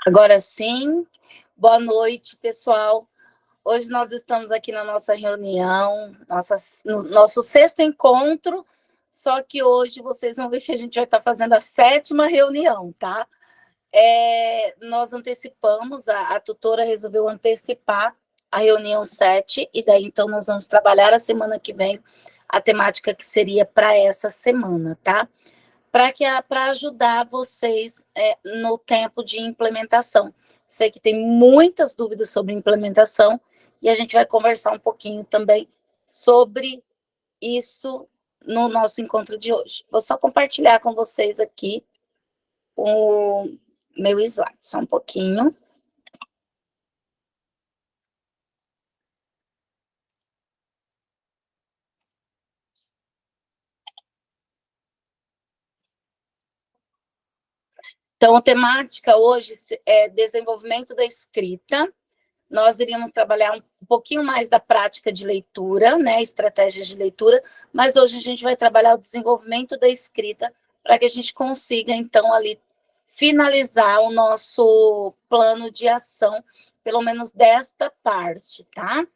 Agora sim, boa noite, pessoal. Hoje nós estamos aqui na nossa reunião, no nosso sexto encontro, só que hoje vocês vão ver que a gente vai estar fazendo a sétima reunião, tá? Nós antecipamos, a tutora resolveu antecipar a reunião 7, e daí então nós vamos trabalhar a semana que vem a temática que seria para essa semana, tá? Para ajudar vocês no tempo de implementação. Sei que tem muitas dúvidas sobre implementação e a gente vai conversar um pouquinho também sobre isso no nosso encontro de hoje. Vou só compartilhar com vocês aqui o meu slide, só um pouquinho. Então, a temática hoje é desenvolvimento da escrita. Nós iríamos trabalhar um pouquinho mais da prática de leitura, né, estratégias de leitura, mas hoje a gente vai trabalhar o desenvolvimento da escrita para que a gente consiga, então, ali, finalizar o nosso plano de ação, pelo menos desta parte, tá?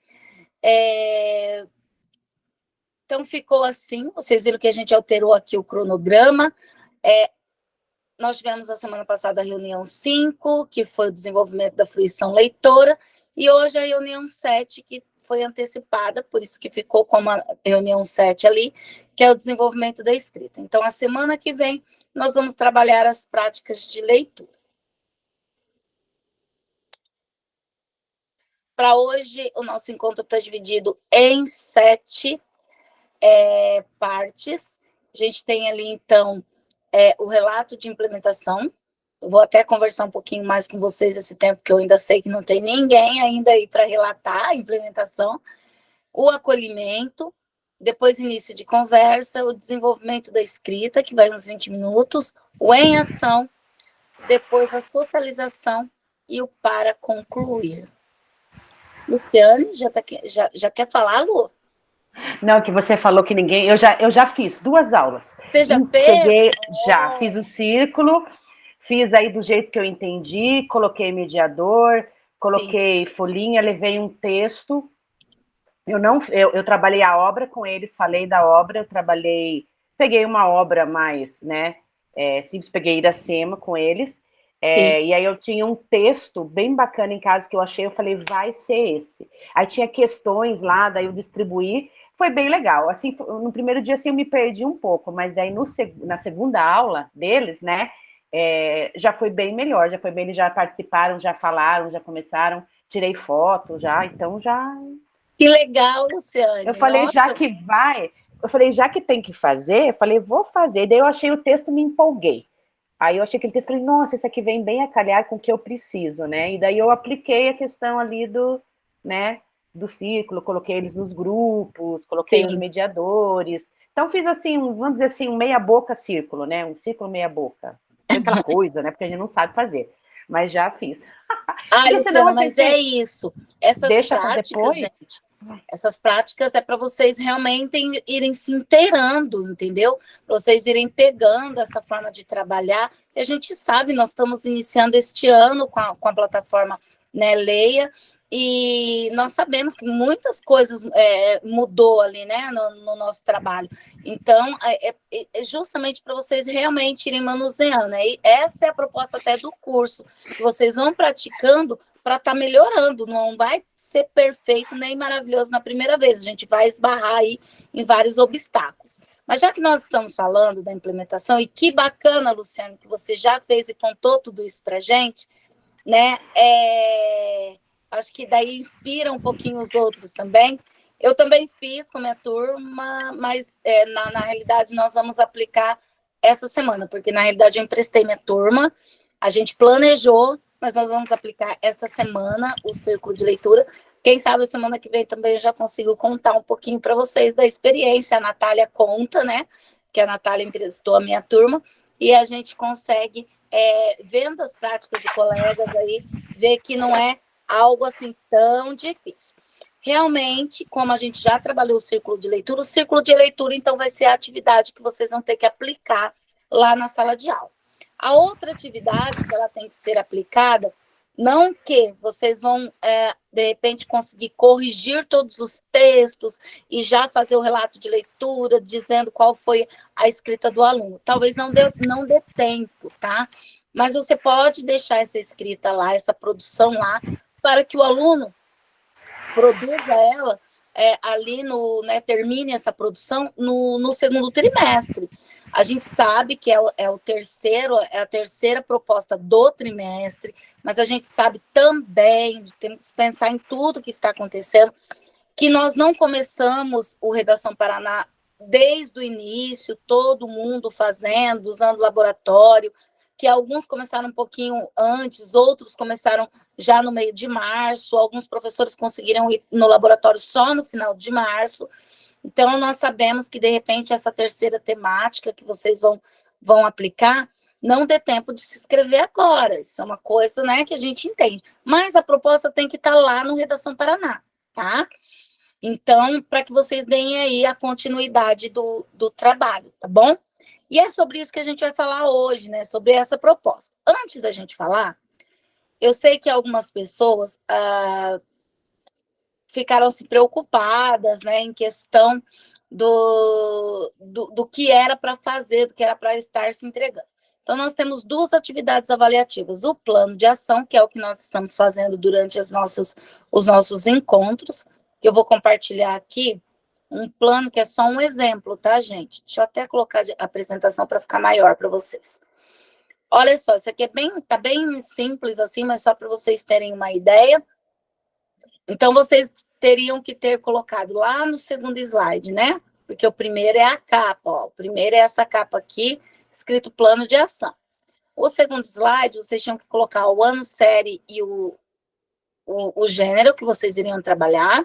Então, ficou assim, vocês viram que a gente alterou aqui o cronograma. Nós tivemos a semana passada a reunião 5, que foi o desenvolvimento da fruição leitora, e hoje a reunião 7, que foi antecipada, por isso que ficou como a reunião 7 ali, que é o desenvolvimento da escrita. Então, a semana que vem, nós vamos trabalhar as práticas de leitura. Para hoje, o nosso encontro está dividido em 7 partes. A gente tem ali, então, o relato de implementação. Eu vou até conversar um pouquinho mais com vocês esse tempo, que eu ainda sei que não tem ninguém ainda aí para relatar a implementação. O acolhimento, depois início de conversa, o desenvolvimento da escrita, que vai uns 20 minutos, o em ação, depois a socialização e o para concluir. Luciane, já quer falar, Lu? Não, que você falou que ninguém... Eu já fiz 2 aulas. Você já fez? Já fiz o círculo, fiz aí do jeito que eu entendi, coloquei mediador, coloquei folhinha, levei um texto. Eu trabalhei a obra com eles, falei da obra, peguei uma obra mais, né, simples, peguei Iracema com eles, e aí eu tinha um texto bem bacana em casa que eu achei, eu falei, vai ser esse. Aí tinha questões lá, daí eu distribuí, foi bem legal. Assim, no primeiro dia assim, eu me perdi um pouco, mas daí na segunda aula deles, né, já foi bem melhor, eles já participaram, já falaram, já começaram, tirei foto já, então já... Que legal, Luciane. Eu falei, já que tem que fazer, eu falei, vou fazer. Daí eu achei o texto, me empolguei. Aí eu achei aquele texto, falei, nossa, esse aqui vem bem a calhar com o que eu preciso, né? E daí eu apliquei a questão ali do círculo, coloquei eles nos grupos, coloquei os mediadores. Então fiz assim, vamos dizer assim, um meia boca círculo, né? Um círculo meia boca. Foi aquela coisa, né? Porque a gente não sabe fazer. Mas já fiz. Luciana, mas é isso. Essas práticas, gente, essas práticas é para vocês realmente irem se inteirando, entendeu? Para vocês irem pegando essa forma de trabalhar. E a gente sabe, nós estamos iniciando este ano com a plataforma, né, Leia, e nós sabemos que muitas coisas mudou ali, né, no nosso trabalho. Então, é justamente para vocês realmente irem manuseando. E essa é a proposta até do curso, que vocês vão praticando para estar melhorando, não vai ser perfeito nem maravilhoso na primeira vez, a gente vai esbarrar aí em vários obstáculos. Mas já que nós estamos falando da implementação, e que bacana, Luciano, que você já fez e contou tudo isso para a gente, né? Acho que daí inspira um pouquinho os outros também. Eu também fiz com a minha turma, mas na realidade nós vamos aplicar essa semana, porque na realidade eu emprestei minha turma, a gente planejou, mas nós vamos aplicar esta semana o círculo de leitura. Quem sabe a semana que vem também eu já consigo contar um pouquinho para vocês da experiência. A Natália conta, né? Que a Natália emprestou a minha turma, e a gente consegue, vendo as práticas de colegas aí, ver que não é algo assim tão difícil. Realmente, como a gente já trabalhou o círculo de leitura, então, vai ser a atividade que vocês vão ter que aplicar lá na sala de aula. A outra atividade que ela tem que ser aplicada Não que vocês vão, de repente, conseguir corrigir todos os textos e já fazer o relato de leitura, dizendo qual foi a escrita do aluno. Talvez não dê tempo, tá? Mas você pode deixar essa escrita lá, essa produção lá, para que o aluno produza ela ali termine essa produção no segundo trimestre. A gente sabe que é a terceira proposta do trimestre, mas a gente sabe também, temos que pensar em tudo que está acontecendo, que nós não começamos o Redação Paraná desde o início, todo mundo fazendo, usando laboratório, que alguns começaram um pouquinho antes, outros começaram já no meio de março, alguns professores conseguiram ir no laboratório só no final de março. Então, nós sabemos que, de repente, essa terceira temática que vocês vão aplicar, não dê tempo de se inscrever agora. Isso é uma coisa, né, que a gente entende. Mas a proposta tem que estar lá no Redação Paraná, tá? Então, para que vocês deem aí a continuidade do trabalho, tá bom? E é sobre isso que a gente vai falar hoje, né? Sobre essa proposta. Antes da gente falar, eu sei que algumas pessoas ficaram se preocupadas, né, em questão do que era para fazer, do que era para estar se entregando. Então, nós temos duas atividades avaliativas. O plano de ação, que é o que nós estamos fazendo durante os nossos encontros, que eu vou compartilhar aqui, um plano que é só um exemplo, tá, gente? Deixa eu até colocar a apresentação para ficar maior para vocês. Olha só, isso aqui tá bem simples assim, mas só para vocês terem uma ideia. Então, vocês teriam que ter colocado lá no segundo slide, né? Porque o primeiro é a capa, ó. O primeiro é essa capa aqui, escrito plano de ação. O segundo slide, vocês tinham que colocar o ano, série e o gênero que vocês iriam trabalhar.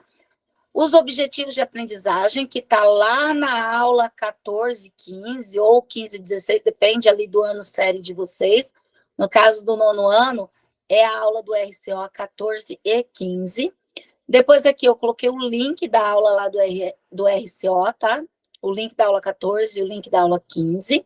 Os objetivos de aprendizagem, que está lá na aula 14, 15 ou 15, 16, depende ali do ano, série de vocês. No caso do nono ano, é a aula do RCO 14 e 15. Depois aqui eu coloquei o link da aula lá do RCO, tá? O link da aula 14 e o link da aula 15.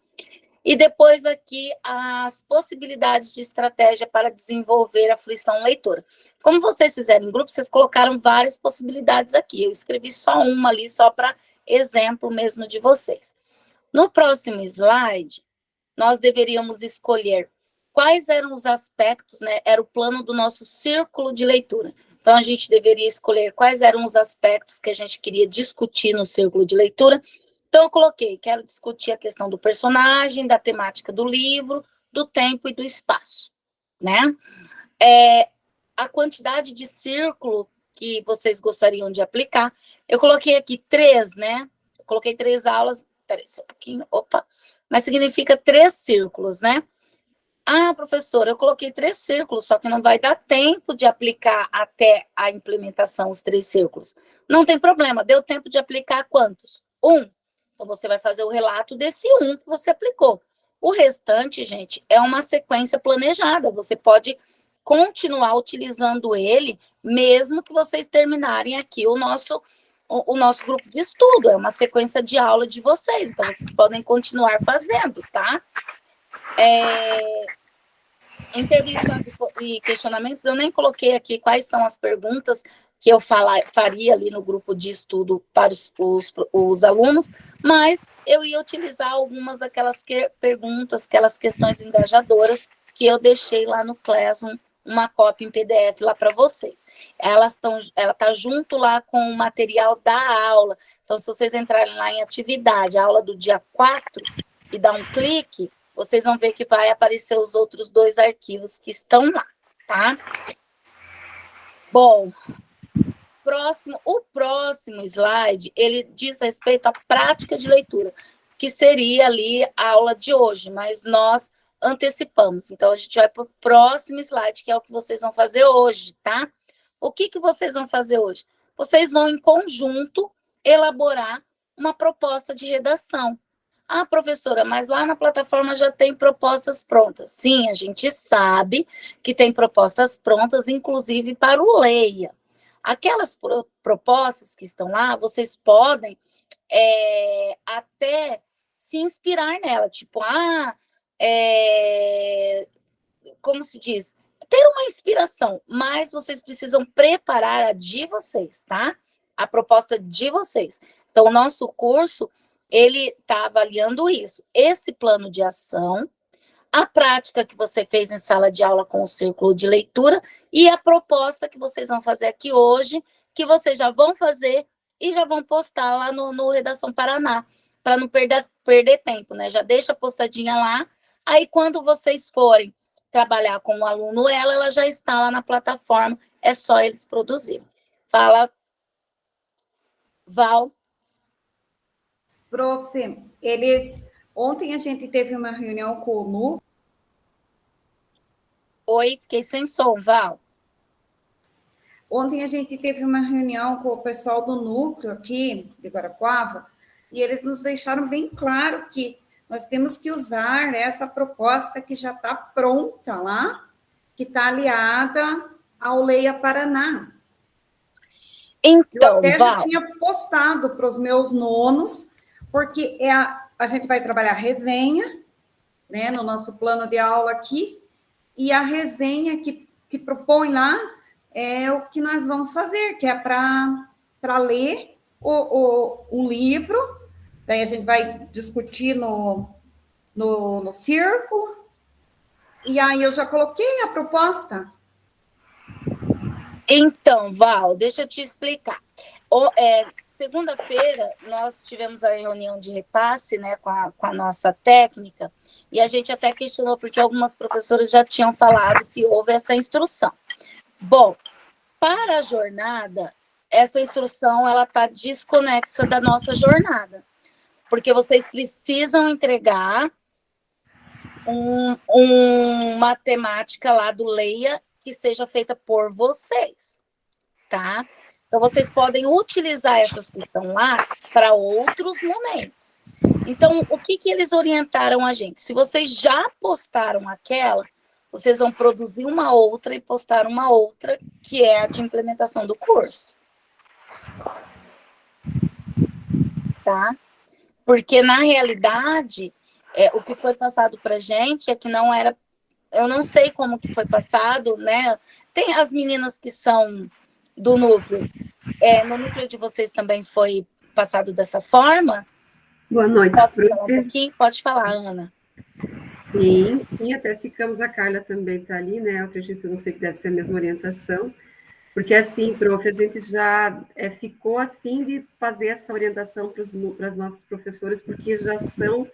E depois aqui as possibilidades de estratégia para desenvolver a fruição leitora. Como vocês fizeram em grupo, vocês colocaram várias possibilidades aqui. Eu escrevi só uma ali, só para exemplo mesmo de vocês. No próximo slide, nós deveríamos escolher quais eram os aspectos, né? Era o plano do nosso círculo de leitura. Então, a gente deveria escolher quais eram os aspectos que a gente queria discutir no círculo de leitura. Então, eu coloquei, quero discutir a questão do personagem, da temática do livro, do tempo e do espaço, né? A quantidade de círculo que vocês gostariam de aplicar, eu coloquei aqui 3, né? Eu coloquei 3 aulas, peraí só um pouquinho, mas significa 3 círculos, né? Ah, professora, eu coloquei 3 círculos, só que não vai dar tempo de aplicar até a implementação os 3 círculos. Não tem problema, deu tempo de aplicar quantos? 1. Então, você vai fazer o relato desse 1 que você aplicou. O restante, gente, é uma sequência planejada. Você pode continuar utilizando ele, mesmo que vocês terminarem aqui o nosso grupo de estudo. É uma sequência de aula de vocês. Então, vocês podem continuar fazendo, tá? Intervenções e questionamentos, eu nem coloquei aqui quais são as perguntas que eu faria ali no grupo de estudo para os alunos, mas eu ia utilizar algumas daquelas perguntas, aquelas questões engajadoras que eu deixei lá no Classroom, uma cópia em PDF lá para vocês. Ela está junto lá com o material da aula. Então, se vocês entrarem lá em atividade, a aula do dia 4, e dar um clique, vocês vão ver que vai aparecer os outros 2 arquivos que estão lá, tá? Bom, o próximo slide, ele diz respeito à prática de leitura, que seria ali a aula de hoje, mas nós antecipamos. Então, a gente vai para o próximo slide, que é o que vocês vão fazer hoje, tá? O que vocês vão fazer hoje? Vocês vão, em conjunto, elaborar uma proposta de redação. Ah, professora, mas lá na plataforma já tem propostas prontas. Sim, a gente sabe que tem propostas prontas, inclusive para o Leia. Aquelas propostas que estão lá, vocês podem até se inspirar nela. Tipo, como se diz? ter uma inspiração, mas vocês precisam preparar a de vocês, tá? A proposta de vocês. Então, o nosso curso, ele está avaliando isso. Esse plano de ação, a prática que você fez em sala de aula com o círculo de leitura e a proposta que vocês vão fazer aqui hoje, que vocês já vão fazer e já vão postar lá no Redação Paraná, para não perder tempo, né? Já deixa postadinha lá, aí quando vocês forem trabalhar com o aluno, ela já está lá na plataforma, é só eles produzirem. Fala, Val. Prof, ontem a gente teve uma reunião com o NU. Oi, fiquei sem som, Val. Ontem a gente teve uma reunião com o pessoal do núcleo aqui, de Guarapuava, e eles nos deixaram bem claro que nós temos que usar essa proposta que já está pronta lá, que está aliada ao Leia Paraná. Então, eu até Val, já tinha postado para os meus nonos, porque a gente vai trabalhar resenha, né, no nosso plano de aula aqui, e a resenha que propõe lá é o que nós vamos fazer, que é para ler um livro, daí a gente vai discutir no círculo, e aí eu já coloquei a proposta. Então, Val, deixa eu te explicar. Segunda-feira, nós tivemos a reunião de repasse, né, com a nossa técnica, e a gente até questionou, porque algumas professoras já tinham falado que houve essa instrução. Bom, para a jornada, essa instrução ela está desconexa da nossa jornada, porque vocês precisam entregar uma temática lá do Leia que seja feita por vocês, tá? Então, vocês podem utilizar essas que estão lá para outros momentos. Então, o que eles orientaram a gente? Se vocês já postaram aquela, vocês vão produzir uma outra e postar uma outra, que é a de implementação do curso. Tá? Porque, na realidade, o que foi passado para a gente é que não era... Eu não sei como que foi passado, né? Tem as meninas que são do núcleo. No núcleo de vocês também foi passado dessa forma? Boa noite, pode falar um pouquinho? Pode falar, Ana. Sim, até ficamos, a Carla também está ali, né? Eu acredito, não sei que deve ser a mesma orientação, porque assim, prof, a gente já ficou assim de fazer essa orientação para os nossos professores, porque já são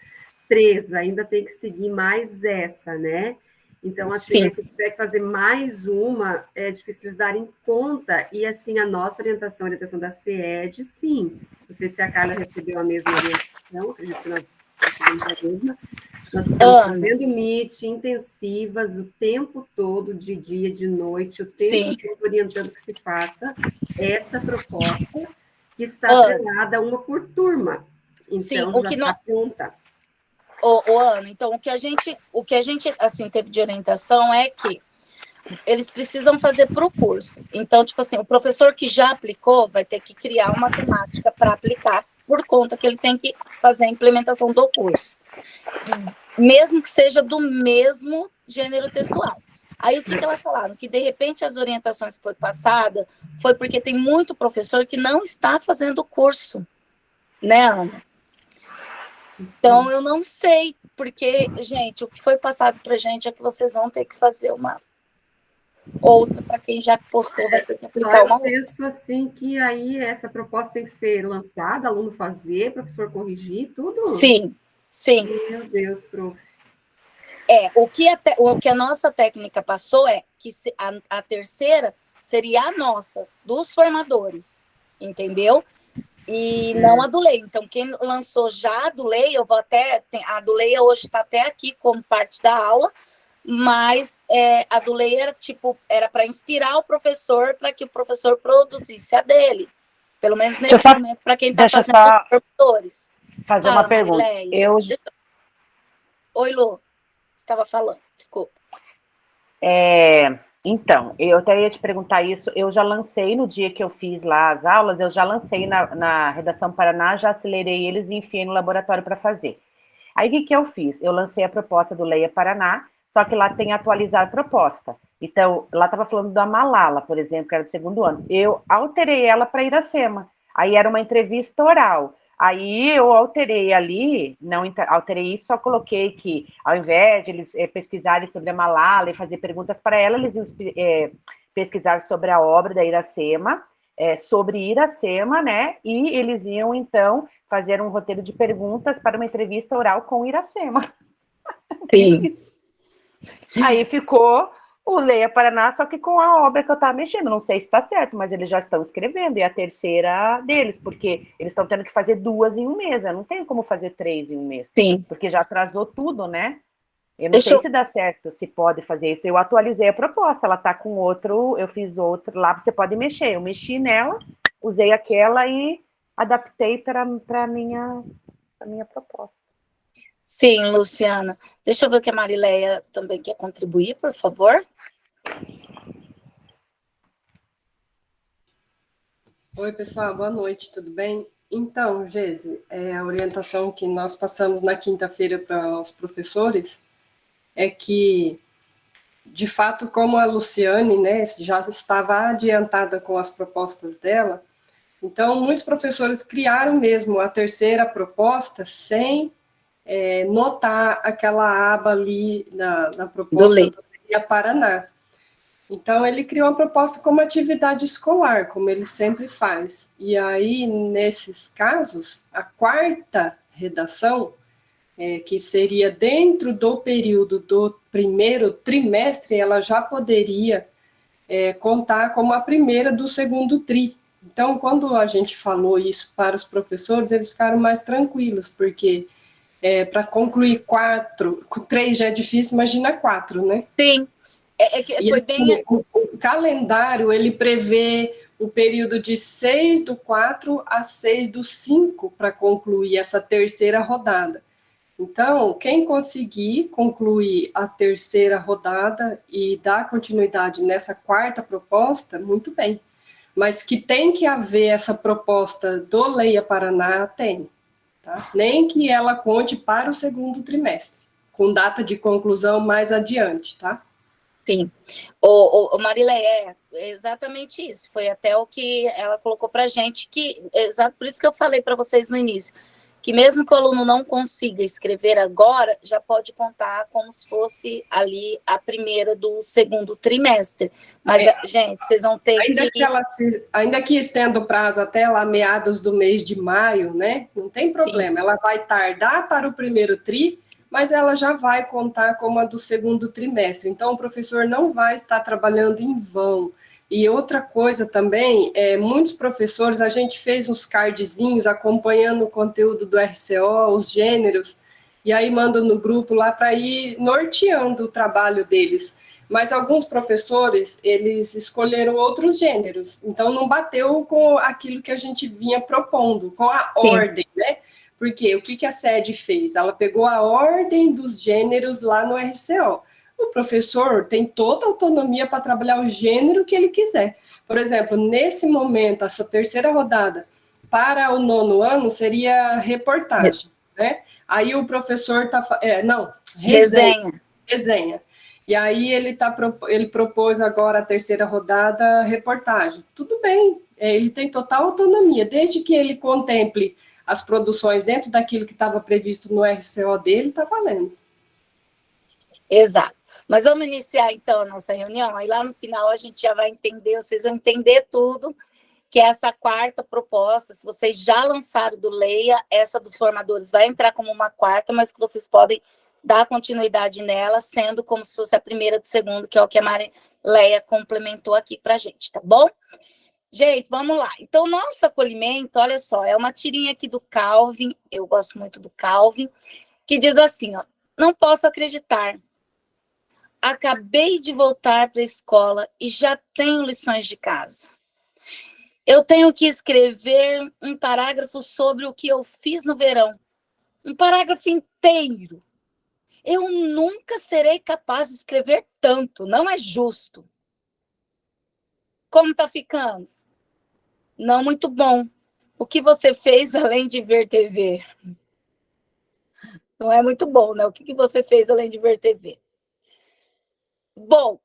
3, ainda tem que seguir mais essa, né? Então, assim, se tiver que fazer mais uma, é difícil eles darem conta, e assim, a nossa orientação, a orientação da CED, sim. Não sei se a Carla recebeu a mesma orientação, acredito que nós recebemos a mesma. Nós estamos fazendo meet intensivas o tempo todo, de dia, de noite, o tempo todo orientando que se faça esta proposta, que está atrelada uma por turma. Então, já está pronta. Ana, então, o que a gente assim, teve de orientação é que eles precisam fazer para o curso. Então, tipo assim, o professor que já aplicou vai ter que criar uma temática para aplicar, por conta que ele tem que fazer a implementação do curso. Mesmo que seja do mesmo gênero textual. Aí, o que elas falaram? Que, de repente, as orientações que foi passada foi porque tem muito professor que não está fazendo o curso. Né, Ana? Então, eu não sei, porque, gente, o que foi passado para a gente é que vocês vão ter que fazer uma outra, para quem já postou, vai ter que aplicar uma outra. Eu penso assim, que aí essa proposta tem que ser lançada, aluno fazer, professor corrigir, tudo? Sim. Meu Deus, prof. O que a nossa técnica passou é que a terceira seria a nossa, dos formadores, entendeu? E não a do Leia. Então, quem lançou já a do Leia, eu vou até... A do Leia hoje está até aqui como parte da aula, mas a do Leia era para inspirar o professor, para que o professor produzisse a dele. Pelo menos nesse momento, para quem está fazendo os formadores. Fazer uma pergunta. Oi, Lu. Você estava falando, desculpa. Então, eu até ia te perguntar isso, eu já lancei no dia que eu fiz lá as aulas, eu já lancei na Redação Paraná, já acelerei eles e enfiei no laboratório para fazer. Aí, o que eu fiz? Eu lancei a proposta do Leia Paraná, só que lá tem atualizar proposta. Então, lá estava falando da Malala, por exemplo, que era do segundo ano. Eu alterei ela para Iracema. Aí era uma entrevista oral. Aí eu alterei ali, não alterei isso, só coloquei que ao invés de eles pesquisarem sobre a Malala e fazer perguntas para ela, eles iam pesquisar sobre a obra da Iracema, sobre Iracema, né? E eles iam, então, fazer um roteiro de perguntas para uma entrevista oral com Iracema. Sim. Aí ficou o Leia Paraná, só que com a obra que eu estava mexendo. Não sei se está certo, mas eles já estão escrevendo, e a terceira deles, porque eles estão tendo que fazer 2 em um mês. Eu não tenho como fazer 3 em um mês. Sim. Porque já atrasou tudo, né? Eu não sei se dá certo, se pode fazer isso. Eu atualizei a proposta, ela está com outro, eu fiz outro lá, você pode mexer. Eu mexi nela, usei aquela e adaptei para a minha proposta. Sim, Luciana. Deixa eu ver o que a Marileia também quer contribuir, por favor. Oi, pessoal, boa noite, tudo bem? Então, Geise, a orientação que nós passamos na quinta-feira para os professores é que, de fato, como a Luciane, né, já estava adiantada com as propostas dela, então muitos professores criaram mesmo a terceira proposta sem notar aquela aba ali na proposta do Leia Paraná. Então, ele criou uma proposta como atividade escolar, como ele sempre faz. E aí, nesses casos, a quarta redação, que seria dentro do período do primeiro trimestre, ela já poderia contar como a primeira do segundo tri. Então, quando a gente falou isso para os professores, eles ficaram mais tranquilos, porque para concluir 4, 3 já é difícil, imagina 4, né? Sim. Foi assim, bem... o calendário, ele prevê o período de 6/4 a 6/5 para concluir essa terceira rodada. Então, quem conseguir concluir a terceira rodada e dar continuidade nessa quarta proposta, muito bem. Mas que tem que haver essa proposta do Leia Paraná, tem. Tá? Nem que ela conte para o segundo trimestre, com data de conclusão mais adiante, tá? Sim. O Marileia, é exatamente isso. Foi até o que ela colocou para a gente, por isso que eu falei para vocês no início, que mesmo que o aluno não consiga escrever agora, já pode contar como se fosse ali a primeira do segundo trimestre. Mas, gente, vocês vão ter ainda que estenda o prazo até lá meados do mês de maio, né? Não tem problema. Sim. Ela vai tardar para o primeiro tri, mas ela já vai contar como a do segundo trimestre. Então, o professor não vai estar trabalhando em vão. E outra coisa também, muitos professores, a gente fez uns cardzinhos acompanhando o conteúdo do RCO, os gêneros, e aí manda no grupo lá para ir norteando o trabalho deles. Mas alguns professores, eles escolheram outros gêneros, então não bateu com aquilo que a gente vinha propondo, com a ordem, né? Porque o que a SED fez? Ela pegou a ordem dos gêneros lá no RCO. O professor tem toda a autonomia para trabalhar o gênero que ele quiser. Por exemplo, nesse momento, essa terceira rodada, para o 9º ano, seria reportagem, né? Aí o professor está... resenha. E aí ele propôs agora a terceira rodada, reportagem. Tudo bem, ele tem total autonomia, desde que ele contemple as produções dentro daquilo que estava previsto no RCO dele, está valendo. Exato. Mas vamos iniciar, então, a nossa reunião. Aí lá no final a gente já vai entender, vocês vão entender tudo, que essa quarta proposta, se vocês já lançaram do Leia, essa dos formadores vai entrar como uma quarta, mas que vocês podem dar continuidade nela, sendo como se fosse a primeira do segundo, que é o que a Marileia complementou aqui para a gente, tá bom? Gente, vamos lá. Então, o nosso acolhimento, olha só, é uma tirinha aqui do Calvin, eu gosto muito do Calvin, que diz assim, ó, não posso acreditar. Acabei de voltar para a escola e já tenho lições de casa. Eu tenho que escrever um parágrafo sobre o que eu fiz no verão. Um parágrafo inteiro. Eu nunca serei capaz de escrever tanto, não é justo. Como está ficando? Não muito bom. O que você fez além de ver TV? Não é muito bom, né? O que você fez além de ver TV? Bom,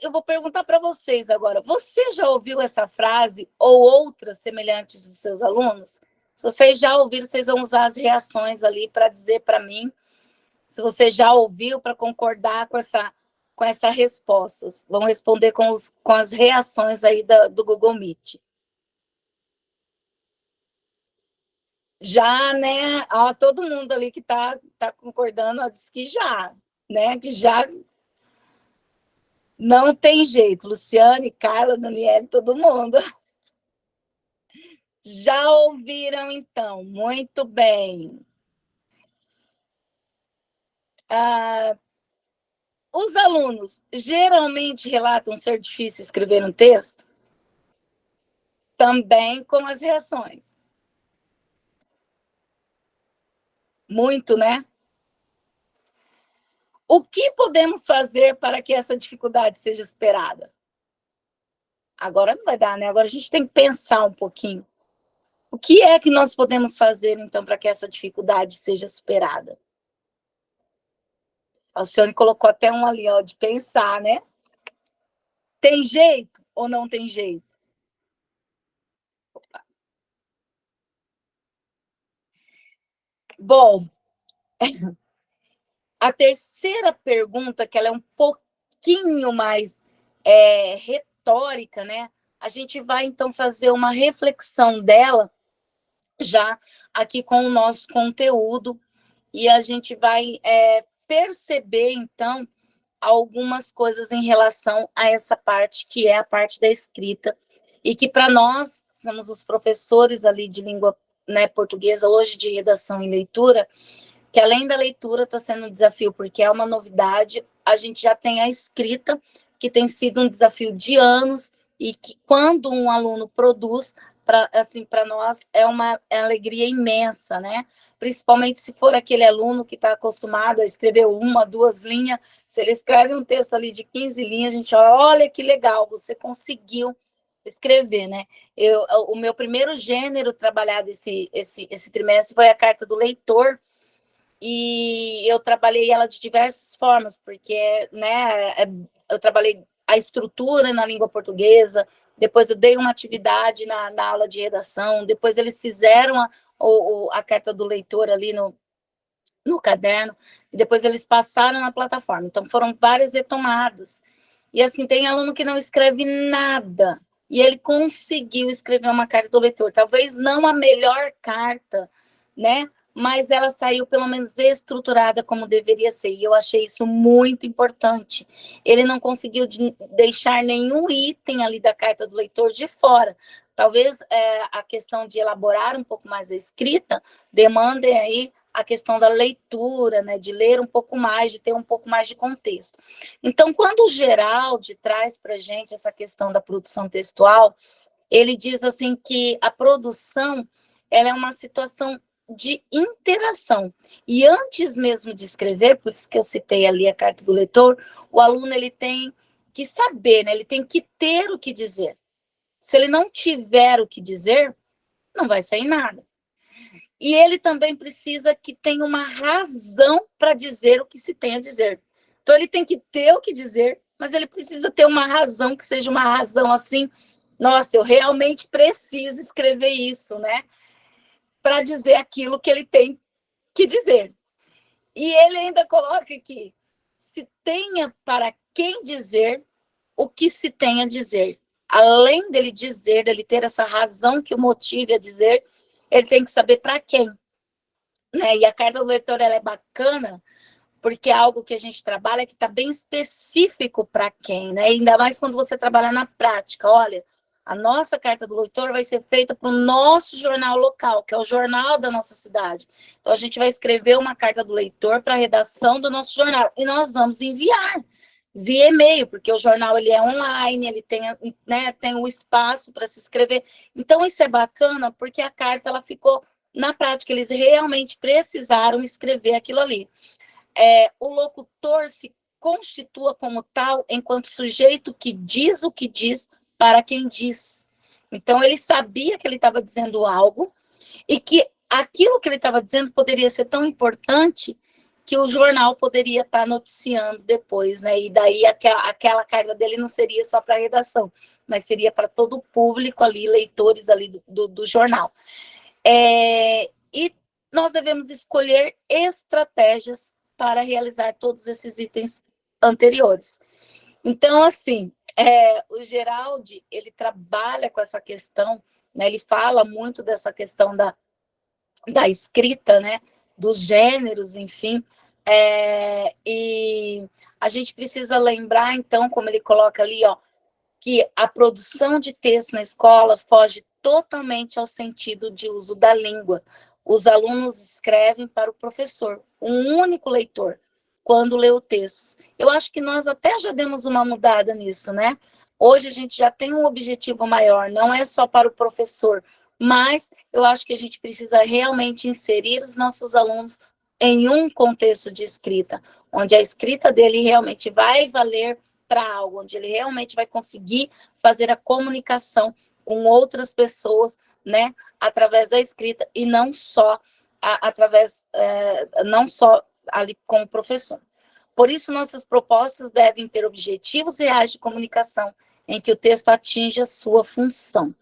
Eu vou perguntar para vocês agora, você já ouviu essa frase ou outras semelhantes dos seus alunos? Se vocês já ouviram, vocês vão usar as reações ali para dizer para mim se você já ouviu, para concordar com essa resposta. Vão responder com as reações aí do Google Meet. Já, né? Ó, todo mundo ali que tá concordando, ó, diz que já, né? Que já não tem jeito. Luciane, Carla, Daniele, todo mundo. Já ouviram, então? Muito bem. Os alunos geralmente relatam ser difícil escrever um texto? Também com as reações. Muito, né? O que podemos fazer para que essa dificuldade seja superada? Agora não vai dar, né? Agora a gente tem que pensar um pouquinho. O que é que nós podemos fazer, então, para que essa dificuldade seja superada? A Alcione colocou até um ali, ó, de pensar, né? Tem jeito ou não tem jeito? Opa. Bom, a terceira pergunta, que ela é um pouquinho mais retórica, né? A gente vai, então, fazer uma reflexão dela já aqui com o nosso conteúdo e a gente vai perceber, então, algumas coisas em relação a essa parte, que é a parte da escrita, e que para nós, que somos os professores ali de língua, né, portuguesa, hoje de redação e leitura, que além da leitura está sendo um desafio, porque é uma novidade, a gente já tem a escrita, que tem sido um desafio de anos, e que quando um aluno produz, para nós é uma alegria imensa, né? Principalmente se for aquele aluno que está acostumado a escrever 1, 2 linhas, se ele escreve um texto ali de 15 linhas, a gente olha que legal, você conseguiu escrever, né? O meu primeiro gênero trabalhado esse trimestre foi a carta do leitor, e eu trabalhei ela de diversas formas, porque, né, eu trabalhei a estrutura na língua portuguesa, depois eu dei uma atividade na aula de redação, depois eles fizeram a carta do leitor ali no caderno, e depois eles passaram na plataforma. Então, foram várias retomadas. E, assim, tem aluno que não escreve nada, e ele conseguiu escrever uma carta do leitor. Talvez não a melhor carta, né? Mas ela saiu pelo menos estruturada como deveria ser, e eu achei isso muito importante. Ele não conseguiu deixar nenhum item ali da carta do leitor de fora. Talvez a questão de elaborar um pouco mais a escrita demande aí a questão da leitura, né, de ler um pouco mais, de ter um pouco mais de contexto. Então, quando o Geraldi traz para a gente essa questão da produção textual, ele diz assim que a produção ela é uma situação de interação. E antes mesmo de escrever, por isso que eu citei ali a carta do leitor, o aluno ele tem que saber, né? Ele tem que ter o que dizer. Se ele não tiver o que dizer, não vai sair nada. E ele também precisa que tenha uma razão para dizer o que se tem a dizer. Então, ele tem que ter o que dizer, mas ele precisa ter uma razão que seja uma razão assim, nossa, eu realmente preciso escrever isso, né? Para dizer aquilo que ele tem que dizer. E ele ainda coloca aqui, se tenha para quem dizer o que se tem a dizer. Além dele dizer, dele ter essa razão que o motive a dizer, ele tem que saber para quem. Né? E a carta do leitor ela é bacana, porque é algo que a gente trabalha que está bem específico para quem, né? Ainda mais quando você trabalha na prática. Olha, a nossa carta do leitor vai ser feita para o nosso jornal local, que é o jornal da nossa cidade. Então, a gente vai escrever uma carta do leitor para a redação do nosso jornal, e nós vamos enviar via e-mail, porque o jornal ele é online, ele tem, né, tem o espaço para se escrever. Então, isso é bacana, porque a carta ela ficou na prática, eles realmente precisaram escrever aquilo ali. O locutor se constitua como tal enquanto sujeito que diz o que diz para quem diz. Então, ele sabia que ele estava dizendo algo e que aquilo que ele estava dizendo poderia ser tão importante que o jornal poderia estar noticiando depois, né? E daí aquela carga dele não seria só para a redação, mas seria para todo o público ali, leitores ali do jornal. E nós devemos escolher estratégias para realizar todos esses itens anteriores. Então, assim, o Geraldi, ele trabalha com essa questão, né? Ele fala muito dessa questão da escrita, né? Dos gêneros, enfim. E a gente precisa lembrar, então, como ele coloca ali, ó, que a produção de texto na escola foge totalmente ao sentido de uso da língua. Os alunos escrevem para o professor, um único leitor, quando lê o texto. Eu acho que nós até já demos uma mudada nisso, né? Hoje a gente já tem um objetivo maior, não é só para o professor, mas eu acho que a gente precisa realmente inserir os nossos alunos em um contexto de escrita, onde a escrita dele realmente vai valer para algo, onde ele realmente vai conseguir fazer a comunicação com outras pessoas, né, através da escrita, e não só não só ali com o professor. Por isso, nossas propostas devem ter objetivos reais de comunicação, em que o texto atinja a sua função.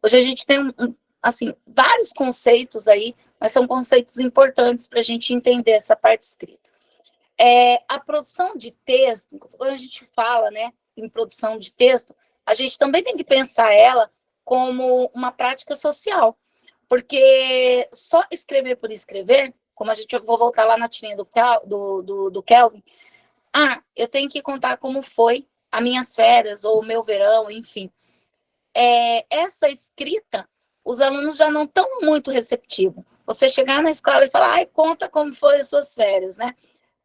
Hoje a gente tem, assim, vários conceitos aí, mas são conceitos importantes para a gente entender essa parte escrita. A produção de texto, quando a gente fala, né, em produção de texto, a gente também tem que pensar ela como uma prática social, porque só escrever por escrever, como a gente vou voltar lá na tirinha do Kelvin, eu tenho que contar como foi as minhas férias ou o meu verão, enfim. Essa escrita, os alunos já não estão muito receptivos. Você chegar na escola e falar, conta como foi as suas férias, né?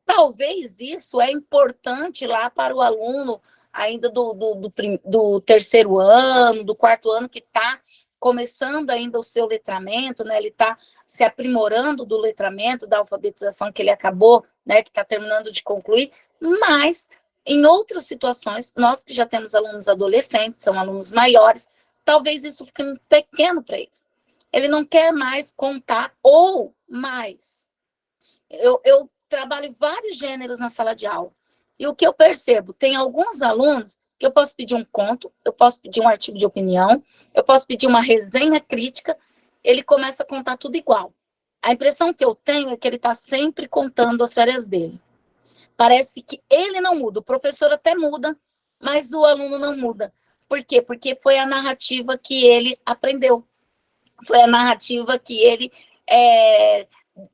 Talvez isso é importante lá para o aluno ainda do terceiro ano, do quarto ano, que está começando ainda o seu letramento, né? Ele está se aprimorando do letramento, da alfabetização que ele acabou, né? Que está terminando de concluir, mas em outras situações, nós que já temos alunos adolescentes, são alunos maiores, talvez isso fique pequeno para eles. Ele não quer mais contar ou mais. Eu trabalho vários gêneros na sala de aula. E o que eu percebo? Tem alguns alunos que eu posso pedir um conto, eu posso pedir um artigo de opinião, eu posso pedir uma resenha crítica, ele começa a contar tudo igual. A impressão que eu tenho é que ele está sempre contando as férias dele. Parece que ele não muda, o professor até muda, mas o aluno não muda. Por quê? Porque foi a narrativa que ele aprendeu. Foi a narrativa que ele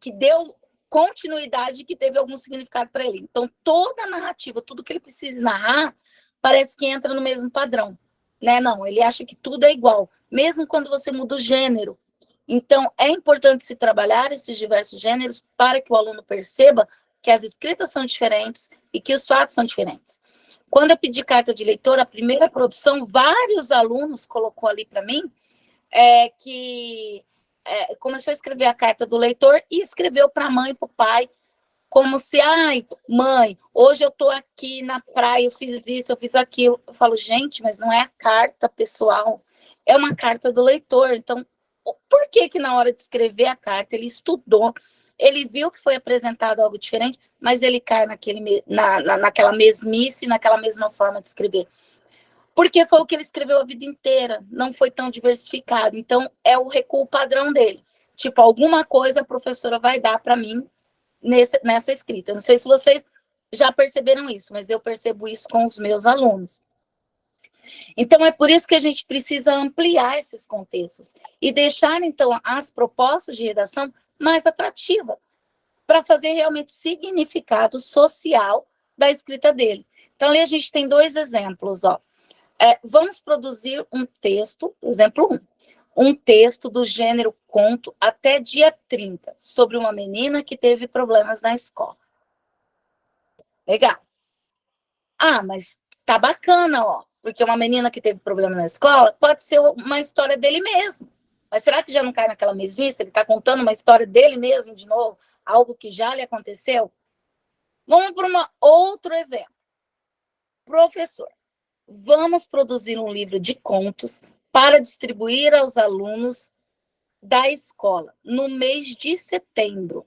que deu continuidade, que teve algum significado para ele. Então, toda a narrativa, tudo que ele precisa narrar, parece que entra no mesmo padrão, né? Não, ele acha que tudo é igual, mesmo quando você muda o gênero. Então, é importante se trabalhar esses diversos gêneros para que o aluno perceba que as escritas são diferentes e que os fatos são diferentes. Quando eu pedi carta de leitor, a primeira produção, vários alunos colocou ali para mim, que começou a escrever a carta do leitor e escreveu para a mãe e para o pai, como se, mãe, hoje eu estou aqui na praia, eu fiz isso, eu fiz aquilo. Eu falo, gente, mas não é a carta pessoal, é uma carta do leitor. Então, por que na hora de escrever a carta, ele estudou, ele viu que foi apresentado algo diferente, mas ele cai naquela mesmice, naquela mesma forma de escrever? Porque foi o que ele escreveu a vida inteira, não foi tão diversificado. Então, é o recuo padrão dele. Tipo, alguma coisa a professora vai dar para mim nessa escrita. Não sei se vocês já perceberam isso, mas eu percebo isso com os meus alunos. Então, é por isso que a gente precisa ampliar esses contextos e deixar, então, as propostas de redação mais atrativas, para fazer realmente significado social da escrita dele. Então, ali a gente tem 2 exemplos, ó. Vamos produzir um texto, exemplo 1, um texto do gênero conto até dia 30, sobre uma menina que teve problemas na escola. Legal. Mas tá bacana, ó, porque uma menina que teve problema na escola pode ser uma história dele mesmo. Mas será que já não cai naquela mesmice? Ele está contando uma história dele mesmo, de novo, algo que já lhe aconteceu? Vamos para outro exemplo. Professor, vamos produzir um livro de contos para distribuir aos alunos da escola no mês de setembro.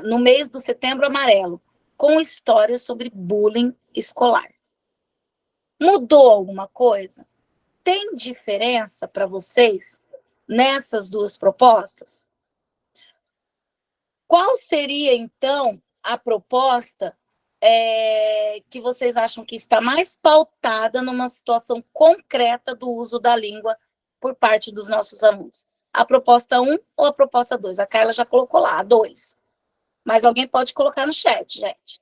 no mês do Setembro Amarelo, com histórias sobre bullying escolar. Mudou alguma coisa? Tem diferença para vocês nessas duas propostas? Qual seria, então, a proposta que vocês acham que está mais pautada numa situação concreta do uso da língua por parte dos nossos alunos? A proposta 1 ou a proposta 2? A Carla já colocou lá, a 2. Mas alguém pode colocar no chat, gente.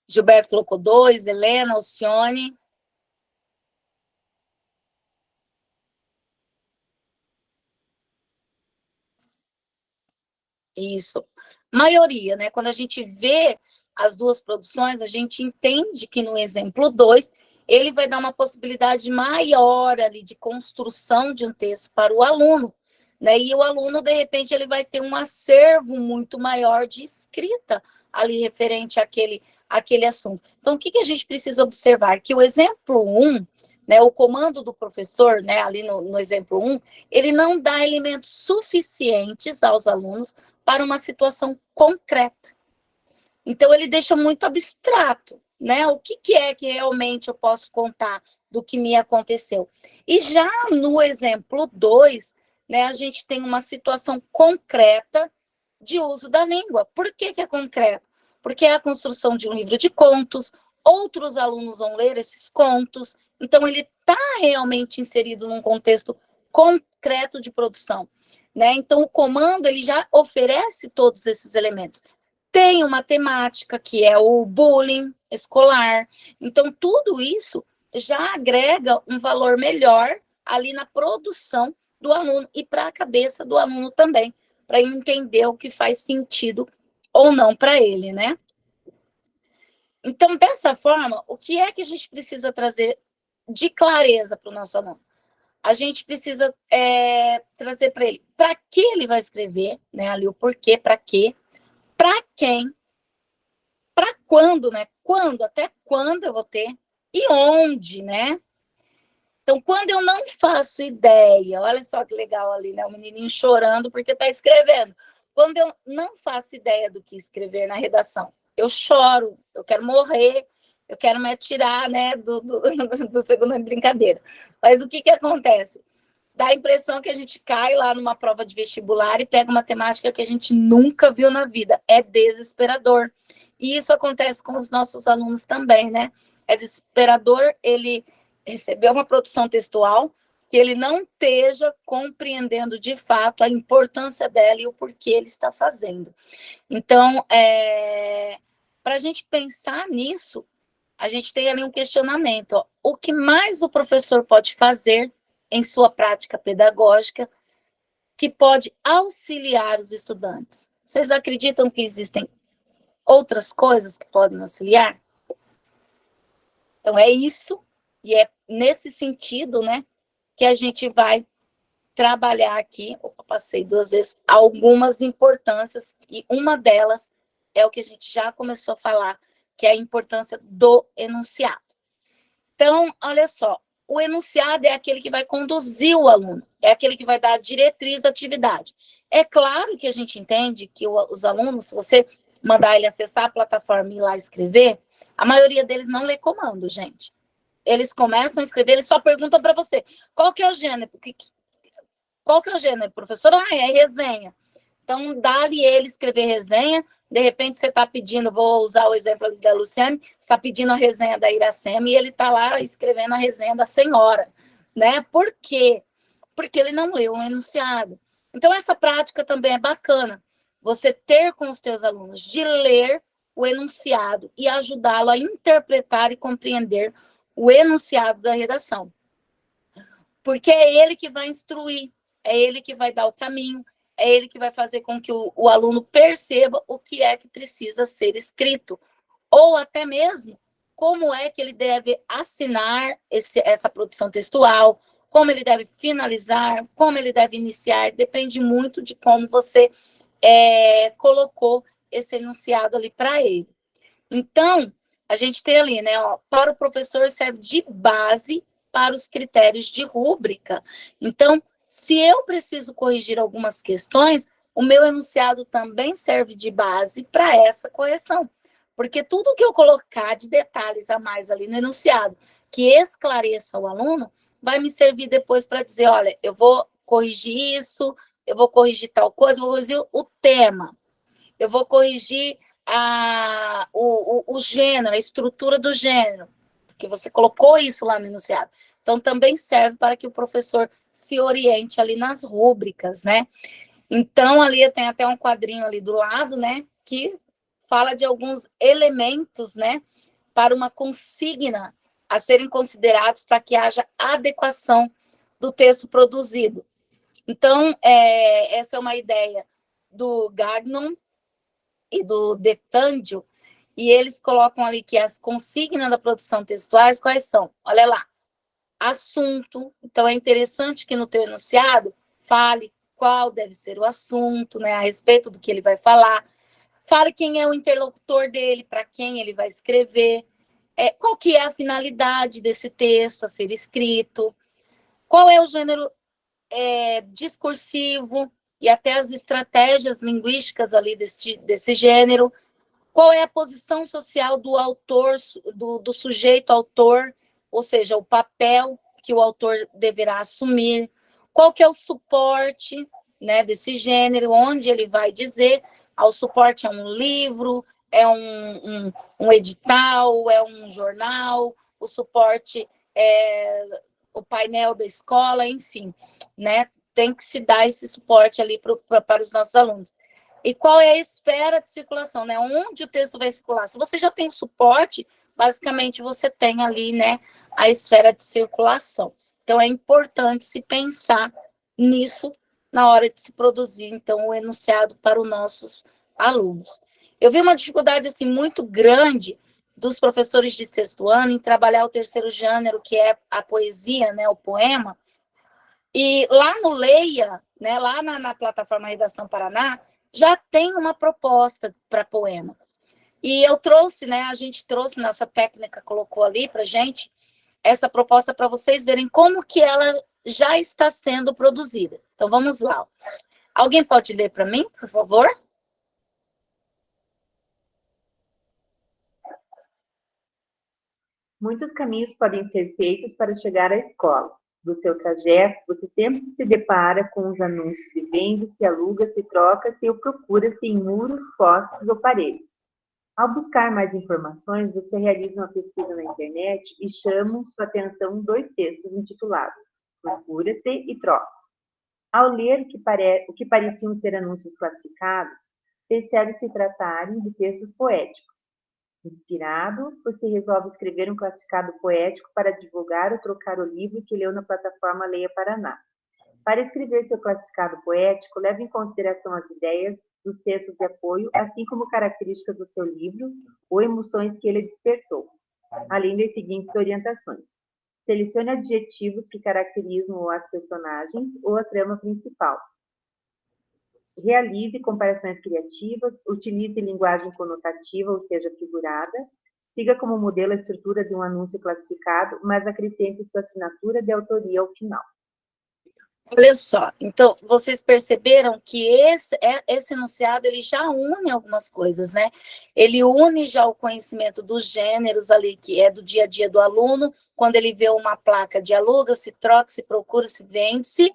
Gilberto colocou 2, Helena, Alcione. Isso. Maioria, né? Quando a gente vê as duas produções, a gente entende que no exemplo 2, ele vai dar uma possibilidade maior ali de construção de um texto para o aluno, né? E o aluno, de repente, ele vai ter um acervo muito maior de escrita ali referente àquele assunto. Então, o que a gente precisa observar? Que o exemplo 1, né, o comando do professor, né, ali no exemplo 1, ele não dá elementos suficientes aos alunos para uma situação concreta. Então, ele deixa muito abstrato, né? O que é que realmente eu posso contar do que me aconteceu? E já no exemplo 2, né, a gente tem uma situação concreta de uso da língua. Por que é concreto? Porque é a construção de um livro de contos, outros alunos vão ler esses contos, então ele está realmente inserido num contexto concreto de produção, né? Então, o comando, ele já oferece todos esses elementos. Tem uma temática, que é o bullying escolar. Então, tudo isso já agrega um valor melhor ali na produção do aluno e para a cabeça do aluno também, para ele entender o que faz sentido ou não para ele, né? Então, dessa forma, o que é que a gente precisa trazer de clareza para o nosso aluno? A gente precisa trazer para ele para que ele vai escrever, né? Ali o porquê, para quê, para quem, para quando, né? Quando, até quando eu vou ter e onde, né? Então, quando eu não faço ideia, olha só que legal ali, né? O menininho chorando porque está escrevendo. Quando eu não faço ideia do que escrever na redação, eu choro, eu quero morrer, eu quero me atirar, né? Do segundo brincadeira. Mas o que acontece? Dá a impressão que a gente cai lá numa prova de vestibular e pega uma temática que a gente nunca viu na vida. É desesperador. E isso acontece com os nossos alunos também, né? É desesperador ele receber uma produção textual que ele não esteja compreendendo de fato a importância dela e o porquê ele está fazendo. Então, para a gente pensar nisso, a gente tem ali um questionamento. Ó, o que mais o professor pode fazer em sua prática pedagógica que pode auxiliar os estudantes? Vocês acreditam que existem outras coisas que podem auxiliar? Então, é isso, e é nesse sentido, né, que a gente vai trabalhar aqui, passei 2 vezes, algumas importâncias, e uma delas é o que a gente já começou a falar, que é a importância do enunciado. Então, olha só, o enunciado é aquele que vai conduzir o aluno, é aquele que vai dar a diretriz da atividade. É claro que a gente entende que os alunos, se você mandar ele acessar a plataforma e ir lá escrever, a maioria deles não lê comando, gente. Eles começam a escrever, eles só perguntam para você, qual que é o gênero? Qual que é o gênero, professor? É resenha. Então, dá-lhe ele escrever resenha, de repente você está pedindo, vou usar o exemplo ali da Luciane, você está pedindo a resenha da Iracema e ele está lá escrevendo a resenha da senhora, né? Por quê? Porque ele não leu o enunciado. Então, essa prática também é bacana, você ter com os teus alunos de ler o enunciado e ajudá-lo a interpretar e compreender o enunciado da redação. Porque é ele que vai instruir, é ele que vai dar o caminho, é ele que vai fazer com que o aluno perceba o que é que precisa ser escrito, ou até mesmo como é que ele deve assinar essa produção textual, como ele deve finalizar, como ele deve iniciar, depende muito de como você colocou esse enunciado ali para ele. Então, a gente tem ali, né, ó, para o professor serve de base para os critérios de rúbrica. Então, se eu preciso corrigir algumas questões, o meu enunciado também serve de base para essa correção. Porque tudo que eu colocar de detalhes a mais ali no enunciado, que esclareça o aluno, vai me servir depois para dizer, olha, eu vou corrigir isso, eu vou corrigir tal coisa, eu vou corrigir o tema, eu vou corrigir o gênero, a estrutura do gênero, porque você colocou isso lá no enunciado. Então, também serve para que o professor se oriente ali nas rúbricas, né? Então, ali tem até um quadrinho ali do lado, né, que fala de alguns elementos, né, para uma consigna a serem considerados para que haja adequação do texto produzido. Então, essa é uma ideia do Gagnon e do De Tandio, e eles colocam ali que as consignas da produção textuais, quais são? Olha lá, assunto. Então, é interessante que no teu enunciado fale qual deve ser o assunto, né, a respeito do que ele vai falar. Fale quem é o interlocutor dele, para quem ele vai escrever, qual que é a finalidade desse texto a ser escrito, qual é o gênero discursivo e até as estratégias linguísticas ali desse gênero, qual é a posição social do autor, do sujeito autor, ou seja, o papel que o autor deverá assumir, qual que é o suporte, né, desse gênero, onde ele vai dizer, o suporte é um livro, é um edital, é um jornal, o suporte é o painel da escola, enfim, né, tem que se dar esse suporte ali para os nossos alunos. E qual é a esfera de circulação, né? Onde o texto vai circular? Se você já tem o suporte, basicamente você tem ali, né, a esfera de circulação. Então, é importante se pensar nisso na hora de se produzir, então, o enunciado para os nossos alunos. Eu vi uma dificuldade, assim, muito grande dos professores de sexto ano em trabalhar o terceiro gênero, que é a poesia, né, o poema. E lá no Leia, né, lá na plataforma Redação Paraná, já tem uma proposta para poema. E eu trouxe, né, a gente trouxe, nossa técnica colocou ali para gente, essa proposta para vocês verem como que ela já está sendo produzida. Então, vamos lá. Alguém pode ler para mim, por favor? Muitos caminhos podem ser feitos para chegar à escola. No seu trajeto, você sempre se depara com os anúncios de vende-se, aluga-se, troca-se ou procura-se em muros, postes ou paredes. Ao buscar mais informações, você realiza uma pesquisa na internet e chama sua atenção 2 textos intitulados Procura-se e Troca. Ao ler o que pareciam ser anúncios classificados, percebe-se tratarem de textos poéticos. Inspirado, você resolve escrever um classificado poético para divulgar ou trocar o livro que leu na plataforma Leia Paraná. Para escrever seu classificado poético, leve em consideração as ideias dos textos de apoio, assim como características do seu livro ou emoções que ele despertou, além das seguintes orientações. Selecione adjetivos que caracterizam as personagens ou a trama principal. Realize comparações criativas, utilize linguagem conotativa, ou seja, figurada, siga como modelo a estrutura de um anúncio classificado, mas acrescente sua assinatura de autoria ao final. Olha só, então, vocês perceberam que esse enunciado, ele já une algumas coisas, né? Ele une já o conhecimento dos gêneros ali, que é do dia a dia do aluno, quando ele vê uma placa de aluga-se, troca-se, procura-se, vende-se,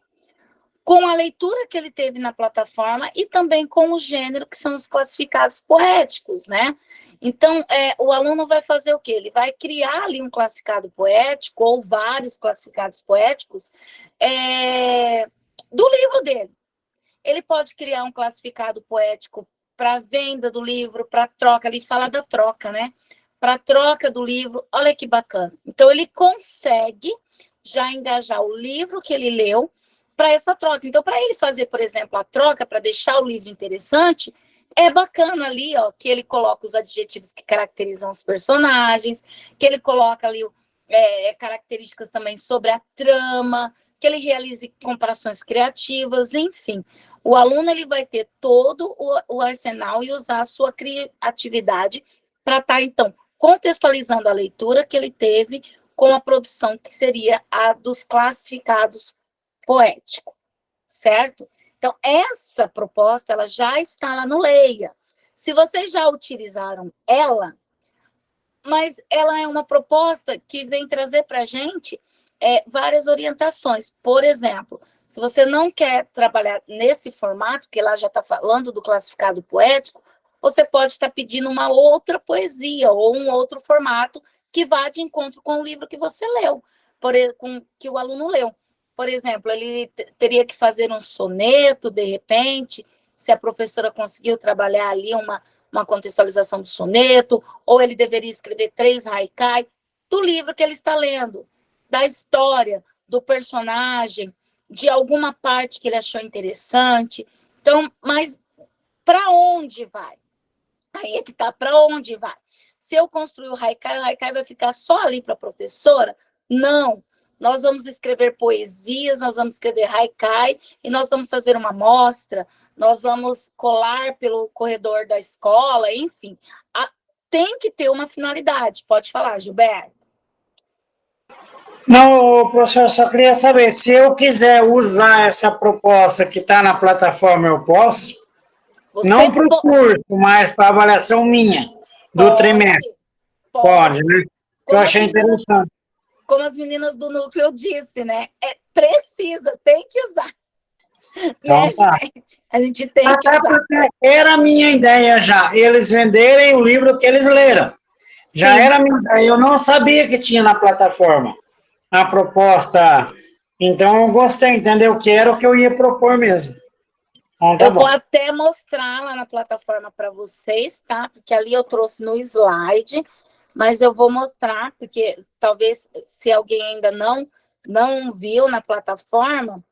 com a leitura que ele teve na plataforma e também com o gênero, que são os classificados poéticos, né? Então, o aluno vai fazer o quê? Ele vai criar ali um classificado poético ou vários classificados poéticos do livro dele. Ele pode criar um classificado poético para venda do livro, para troca, ele fala da troca, né? Para troca do livro, olha que bacana. Então, ele consegue já engajar o livro que ele leu para essa troca. Então, para ele fazer, por exemplo, a troca, para deixar o livro interessante, é bacana ali, ó, que ele coloca os adjetivos que caracterizam os personagens, que ele coloca ali características também sobre a trama, que ele realize comparações criativas, enfim. O aluno ele vai ter todo o arsenal e usar a sua criatividade para estar, então, contextualizando a leitura que ele teve com a produção que seria a dos classificados poéticos, certo? Então, essa proposta, ela já está lá no Leia. Se vocês já utilizaram ela, mas ela é uma proposta que vem trazer para a gente várias orientações. Por exemplo, se você não quer trabalhar nesse formato, que lá já está falando do classificado poético, você pode estar pedindo uma outra poesia ou um outro formato que vá de encontro com o livro que você leu, que o aluno leu. Por exemplo, ele teria que fazer um soneto, de repente, se a professora conseguiu trabalhar ali uma contextualização do soneto, ou ele deveria escrever 3 haikai do livro que ele está lendo, da história, do personagem, de alguma parte que ele achou interessante. Então, mas para onde vai? Aí é que tá, para onde vai? Se eu construir o haikai vai ficar só ali para a professora? Não. Nós vamos escrever poesias, nós vamos escrever haikai, e nós vamos fazer uma mostra, nós vamos colar pelo corredor da escola, enfim. Tem que ter uma finalidade. Pode falar, Gilberto. Não, professor, só queria saber, se eu quiser usar essa proposta que está na plataforma, eu posso? Não para o curso, mas para a avaliação minha, do trimestre. Pode, né? Eu achei interessante. Como as meninas do núcleo disse, né? Precisa, tem que usar. Então, né, tá. gente? A gente tem que Até usar. porque era a minha ideia já, eles venderem o livro que eles leram. Já Sim. era a minha ideia, eu não sabia que tinha na plataforma a proposta. Então, eu gostei, entendeu? Que era o que eu ia propor mesmo. Então, tá Eu bom. vou até mostrar lá na plataforma para vocês, tá? Porque ali eu trouxe no slide, mas eu vou mostrar, porque talvez se alguém ainda não viu na plataforma,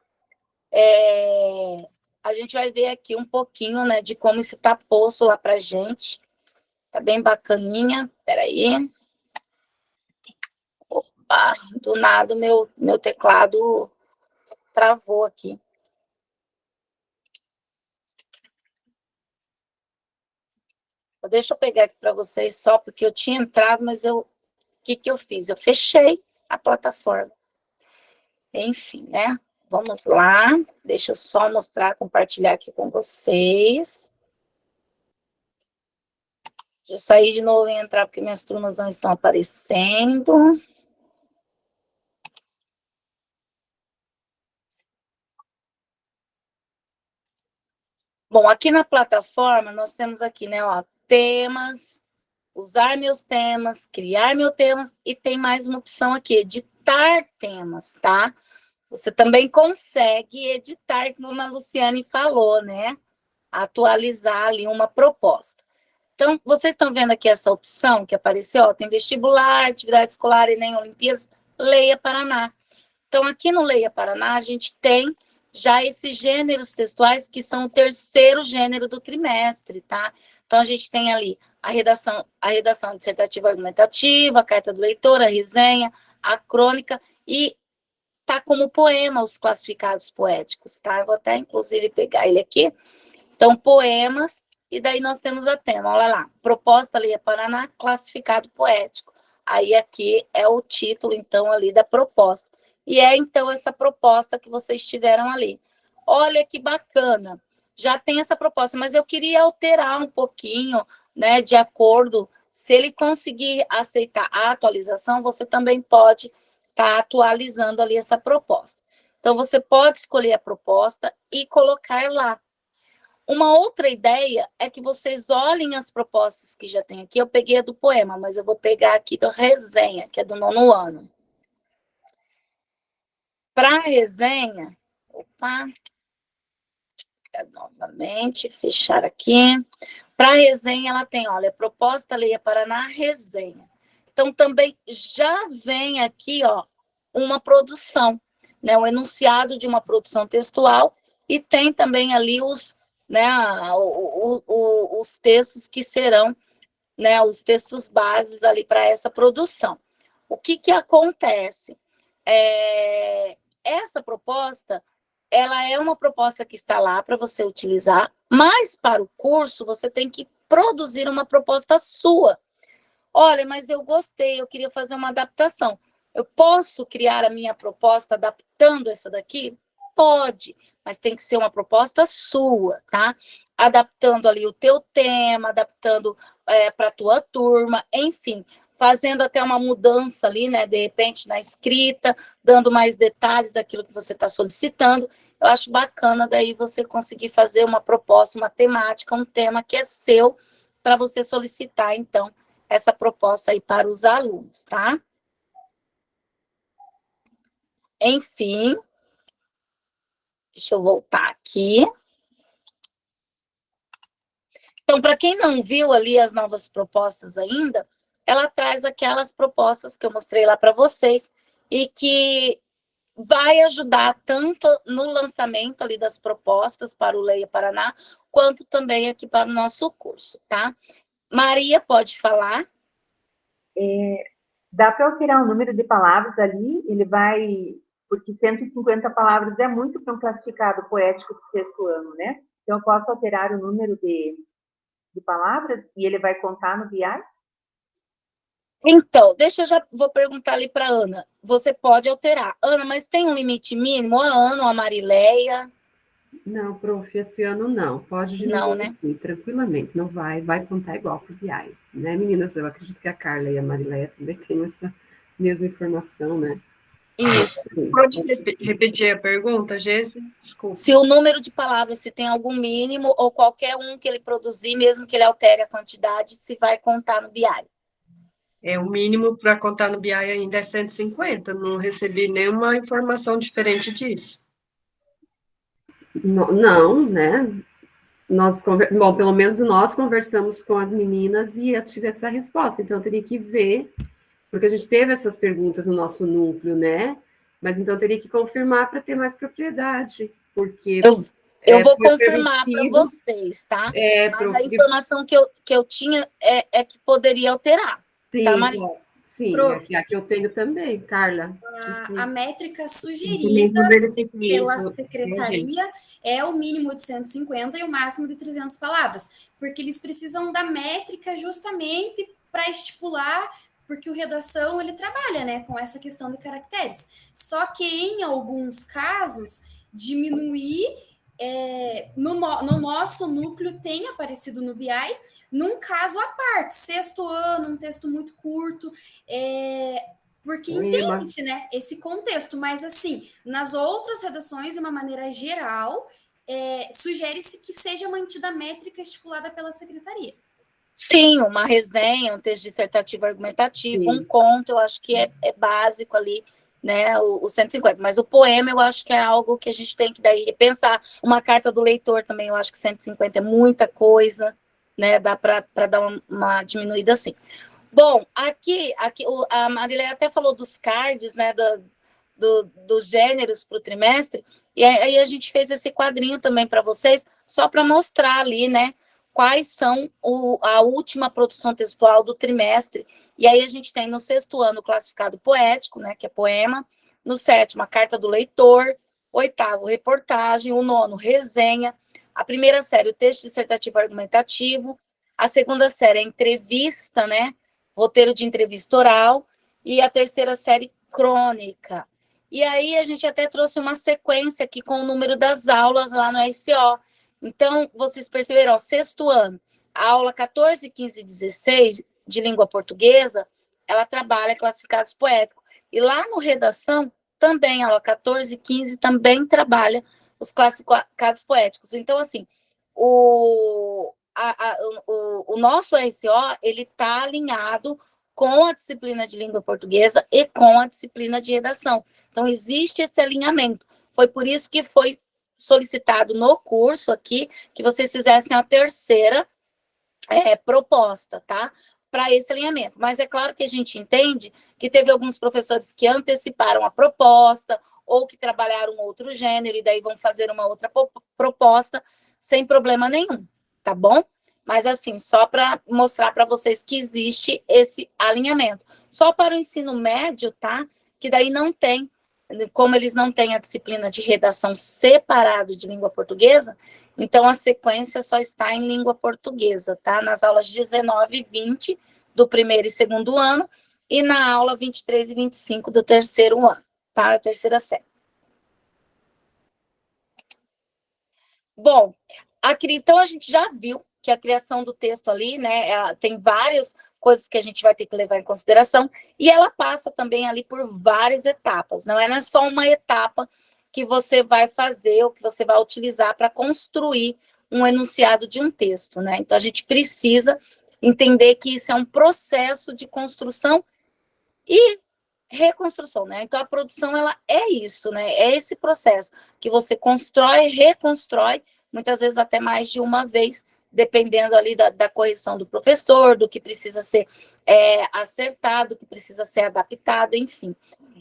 a gente vai ver aqui um pouquinho, né, de como isso está posto lá para gente. Tá bem bacaninha. Peraí. Opa, do nada meu teclado travou aqui. Deixa eu pegar aqui para vocês só, porque eu tinha entrado, mas o que eu fiz? Eu fechei a plataforma. Enfim, né? Vamos lá. Deixa eu só mostrar, compartilhar aqui com vocês. Deixa eu sair de novo e entrar, porque minhas turmas não estão aparecendo. Bom, aqui na plataforma, nós temos aqui, né, ó, temas, usar meus temas, criar meus temas, e tem mais uma opção aqui, editar temas, tá? Você também consegue editar, como a Luciane falou, né? Atualizar ali uma proposta. Então, vocês estão vendo aqui essa opção que apareceu? Ó, tem vestibular, atividade escolar, Enem, Olimpíadas, Leia Paraná. Então, aqui no Leia Paraná, a gente tem já esses gêneros textuais que são o 3º gênero do trimestre, tá? Então, a gente tem ali a redação dissertativa argumentativa, a carta do leitor, a resenha, a crônica, e tá como poema os classificados poéticos, tá? Eu vou até, inclusive, pegar ele aqui. Então, poemas, e daí nós temos a tema, olha lá, proposta Leia Paraná, classificado poético. Aí aqui é o título, então, ali da proposta. E então, essa proposta que vocês tiveram ali. Olha que bacana, já tem essa proposta, mas eu queria alterar um pouquinho, né, de acordo, se ele conseguir aceitar a atualização, você também pode estar atualizando ali essa proposta. Então, você pode escolher a proposta e colocar lá. Uma outra ideia é que vocês olhem as propostas que já tem aqui. Eu peguei a do poema, mas eu vou pegar aqui da resenha, que é do 9º ano. Para a resenha, novamente, fechar aqui. Para a resenha, ela tem, olha, proposta Leia Paraná, resenha. Então, também já vem aqui, ó, uma produção, né, um enunciado de uma produção textual, e tem também ali os, né, os textos que serão, né, os textos bases ali para essa produção. O que acontece? Essa proposta, ela é uma proposta que está lá para você utilizar, mas para o curso você tem que produzir uma proposta sua. Olha, mas eu gostei, eu queria fazer uma adaptação. Eu posso criar a minha proposta adaptando essa daqui? Pode, mas tem que ser uma proposta sua, tá? Adaptando ali o teu tema, adaptando para a tua turma, enfim, fazendo até uma mudança ali, né, de repente na escrita, dando mais detalhes daquilo que você está solicitando. Eu acho bacana daí você conseguir fazer uma proposta, uma temática, um tema que é seu, para você solicitar, então, essa proposta aí para os alunos, tá? Enfim, deixa eu voltar aqui. Então, para quem não viu ali as novas propostas ainda, ela traz aquelas propostas que eu mostrei lá para vocês e que vai ajudar tanto no lançamento ali das propostas para o Leia Paraná, quanto também aqui para o nosso curso, tá? Maria, pode falar? Dá para alterar o número de palavras ali, ele vai... Porque 150 palavras é muito para um classificado poético de 6º ano, né? Então, eu posso alterar o número de palavras e ele vai contar no BI? Então, deixa eu já vou perguntar ali para Ana. Você pode alterar. Ana, mas tem um limite mínimo? A Ana ou a Marileia? Não, prof, esse ano não. Pode diminuir, Não, né? sim, tranquilamente. Não vai contar igual para o BI. Né, meninas? Eu acredito que a Carla e a Marileia também têm essa mesma informação, né? Isso. Pode repetir a pergunta, Gese? Desculpa. Se o número de palavras, se tem algum mínimo, ou qualquer um que ele produzir, mesmo que ele altere a quantidade, se vai contar no BI. O mínimo para contar no BI ainda é 150. Não recebi nenhuma informação diferente disso. Não, né? Bom, pelo menos nós conversamos com as meninas e eu tive essa resposta. Então, eu teria que ver, porque a gente teve essas perguntas no nosso núcleo, né? Mas então, eu teria que confirmar para ter mais propriedade, porque... Eu vou confirmar para vocês, tá? Mas a informação que eu tinha é que poderia alterar. Sim, tá, Maria? Sim, a que eu tenho também, Carla. A métrica sugerida pela secretaria é o mínimo de 150 e o máximo de 300 palavras, porque eles precisam da métrica justamente para estipular, porque o redação ele trabalha, né, com essa questão de caracteres. Só que em alguns casos, diminuir no nosso núcleo tem aparecido no BI, num caso à parte, 6º ano, um texto muito curto, porque entende-se, né, esse contexto, mas assim, nas outras redações, de uma maneira geral, sugere-se que seja mantida a métrica estipulada pela secretaria. Sim, uma resenha, um texto dissertativo argumentativo, um conto, eu acho que é básico ali, né, o 150, mas o poema eu acho que é algo que a gente tem que daí pensar. Uma carta do leitor também, eu acho que 150 é muita coisa, né, dá para dar uma diminuída assim. Bom, aqui a Marileia até falou dos cards, né, dos gêneros para o trimestre, e aí a gente fez esse quadrinho também para vocês, só para mostrar ali, né, quais são a última produção textual do trimestre. E aí a gente tem no 6º ano o classificado poético, né, que é poema, no 7º a carta do leitor, 8º reportagem, o 9º resenha, a primeira série o texto dissertativo argumentativo, a segunda série a entrevista, né, roteiro de entrevista oral, e a terceira série crônica. E aí a gente até trouxe uma sequência aqui com o número das aulas lá no SO. Então, vocês perceberam, 6º ano, a aula 14, 15 e 16 de língua portuguesa, ela trabalha classificados poéticos. E lá no redação, também, a aula 14 e 15 também trabalha os classificados poéticos. Então, assim, o nosso SO, ele está alinhado com a disciplina de língua portuguesa e com a disciplina de redação. Então, existe esse alinhamento. Foi por isso que foi solicitado no curso aqui, que vocês fizessem a terceira proposta, tá? Para esse alinhamento. Mas é claro que a gente entende que teve alguns professores que anteciparam a proposta, ou que trabalharam outro gênero, e daí vão fazer uma outra proposta, sem problema nenhum, tá bom? Mas assim, só para mostrar para vocês que existe esse alinhamento. Só para o ensino médio, tá? Que daí não tem, como eles não têm a disciplina de redação separado de língua portuguesa, então a sequência só está em língua portuguesa, tá? Nas aulas 19 e 20 do 1º e 2º ano, e na aula 23 e 25 do terceiro ano, para a terceira série. Bom, então a gente já viu que a criação do texto ali, né, ela tem várias coisas que a gente vai ter que levar em consideração, e ela passa também ali por várias etapas, não é só uma etapa que você vai fazer ou que você vai utilizar para construir um enunciado de um texto, né? Então a gente precisa entender que isso é um processo de construção e reconstrução, né? Então a produção, ela é isso, né? É esse processo que você constrói, reconstrói, muitas vezes até mais de uma vez, dependendo ali da correção do professor, do que precisa ser acertado, do que precisa ser adaptado, enfim.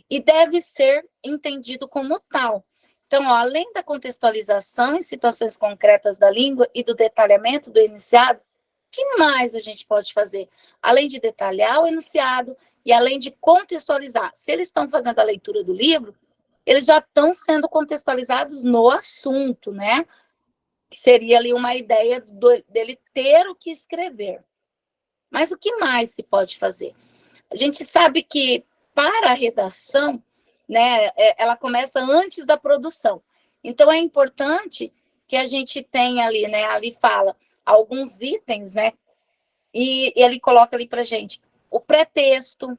E deve ser entendido como tal. Então, ó, além da contextualização em situações concretas da língua e do detalhamento do enunciado, o que mais a gente pode fazer? Além de detalhar o enunciado e além de contextualizar. Se eles estão fazendo a leitura do livro, eles já estão sendo contextualizados no assunto, né? Seria ali uma ideia dele ter o que escrever. Mas o que mais se pode fazer? A gente sabe que para a redação, né, ela começa antes da produção. Então é importante que a gente tenha ali, né, ali fala alguns itens, né, e ele coloca ali para gente o pré-texto,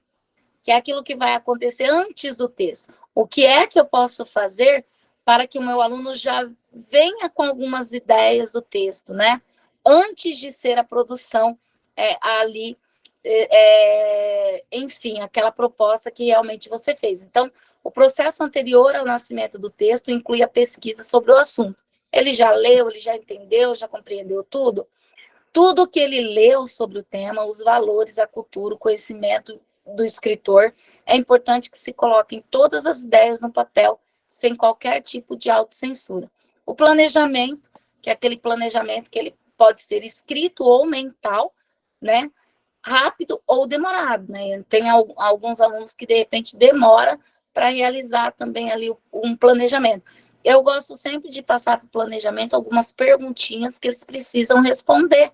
que é aquilo que vai acontecer antes do texto. O que é que eu posso fazer para que o meu aluno já venha com algumas ideias do texto, né? Antes de ser a produção ali, enfim, aquela proposta que realmente você fez. Então, o processo anterior ao nascimento do texto inclui a pesquisa sobre o assunto. Ele já leu, ele já entendeu, já compreendeu tudo? Tudo que ele leu sobre o tema, os valores, a cultura, o conhecimento do escritor, é importante que se coloquem todas as ideias no papel, sem qualquer tipo de autocensura. O planejamento, que é aquele planejamento que ele pode ser escrito ou mental, né? Rápido ou demorado, né? Tem alguns alunos que, de repente, demora para realizar também ali um planejamento. Eu gosto sempre de passar para o planejamento algumas perguntinhas que eles precisam responder,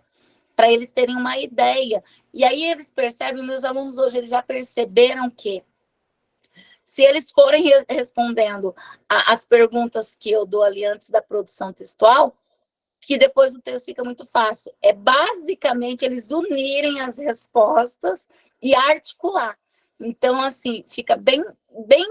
para eles terem uma ideia. E aí eles percebem, meus alunos hoje, eles já perceberam que se eles forem respondendo as perguntas que eu dou ali antes da produção textual, que depois o texto fica muito fácil. É basicamente eles unirem as respostas e articular. Então, assim, fica bem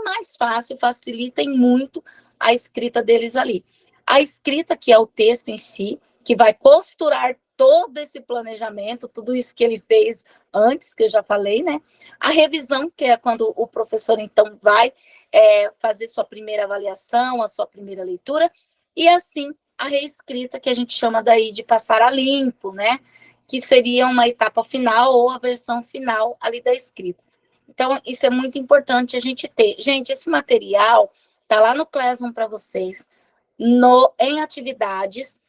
mais fácil, facilitem muito a escrita deles ali. A escrita, que é o texto em si, que vai costurar todo esse planejamento, tudo isso que ele fez antes, que eu já falei, né? A revisão, que é quando o professor, então, vai fazer sua primeira avaliação, a sua primeira leitura, e assim, a reescrita, que a gente chama daí de passar a limpo, né? Que seria uma etapa final ou a versão final ali da escrita. Então, isso é muito importante a gente ter. Gente, esse material tá lá no Classroom para vocês, em atividades,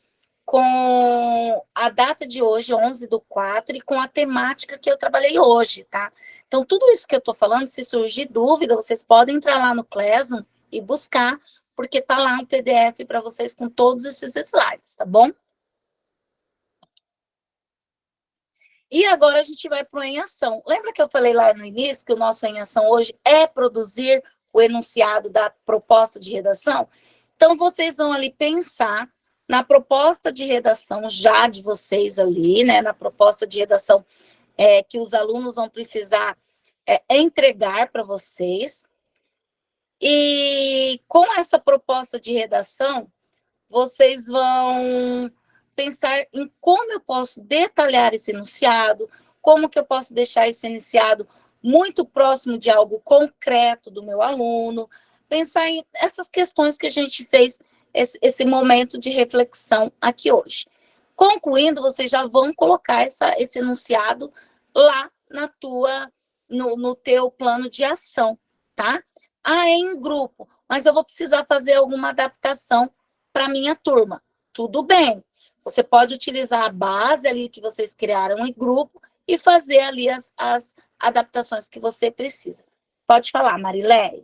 com a data de hoje, 11/4, e com a temática que eu trabalhei hoje, tá? Então, tudo isso que eu tô falando, se surgir dúvida, vocês podem entrar lá no Classroom e buscar, porque tá lá um PDF para vocês com todos esses slides, tá bom? E agora a gente vai para o em ação. Lembra que eu falei lá no início que o nosso em ação hoje é produzir o enunciado da proposta de redação? Então, vocês vão ali pensar na proposta de redação já de vocês ali, né? Na proposta de redação que os alunos vão precisar entregar para vocês. E com essa proposta de redação, vocês vão pensar em como eu posso detalhar esse enunciado, como que eu posso deixar esse enunciado muito próximo de algo concreto do meu aluno, pensar em essas questões que a gente fez esse momento de reflexão aqui hoje. Concluindo, vocês já vão colocar esse enunciado lá no teu plano de ação, tá? É em grupo, mas eu vou precisar fazer alguma adaptação para minha turma. Tudo bem. Você pode utilizar a base ali que vocês criaram em grupo e fazer ali as adaptações que você precisa. Pode falar, Marileia.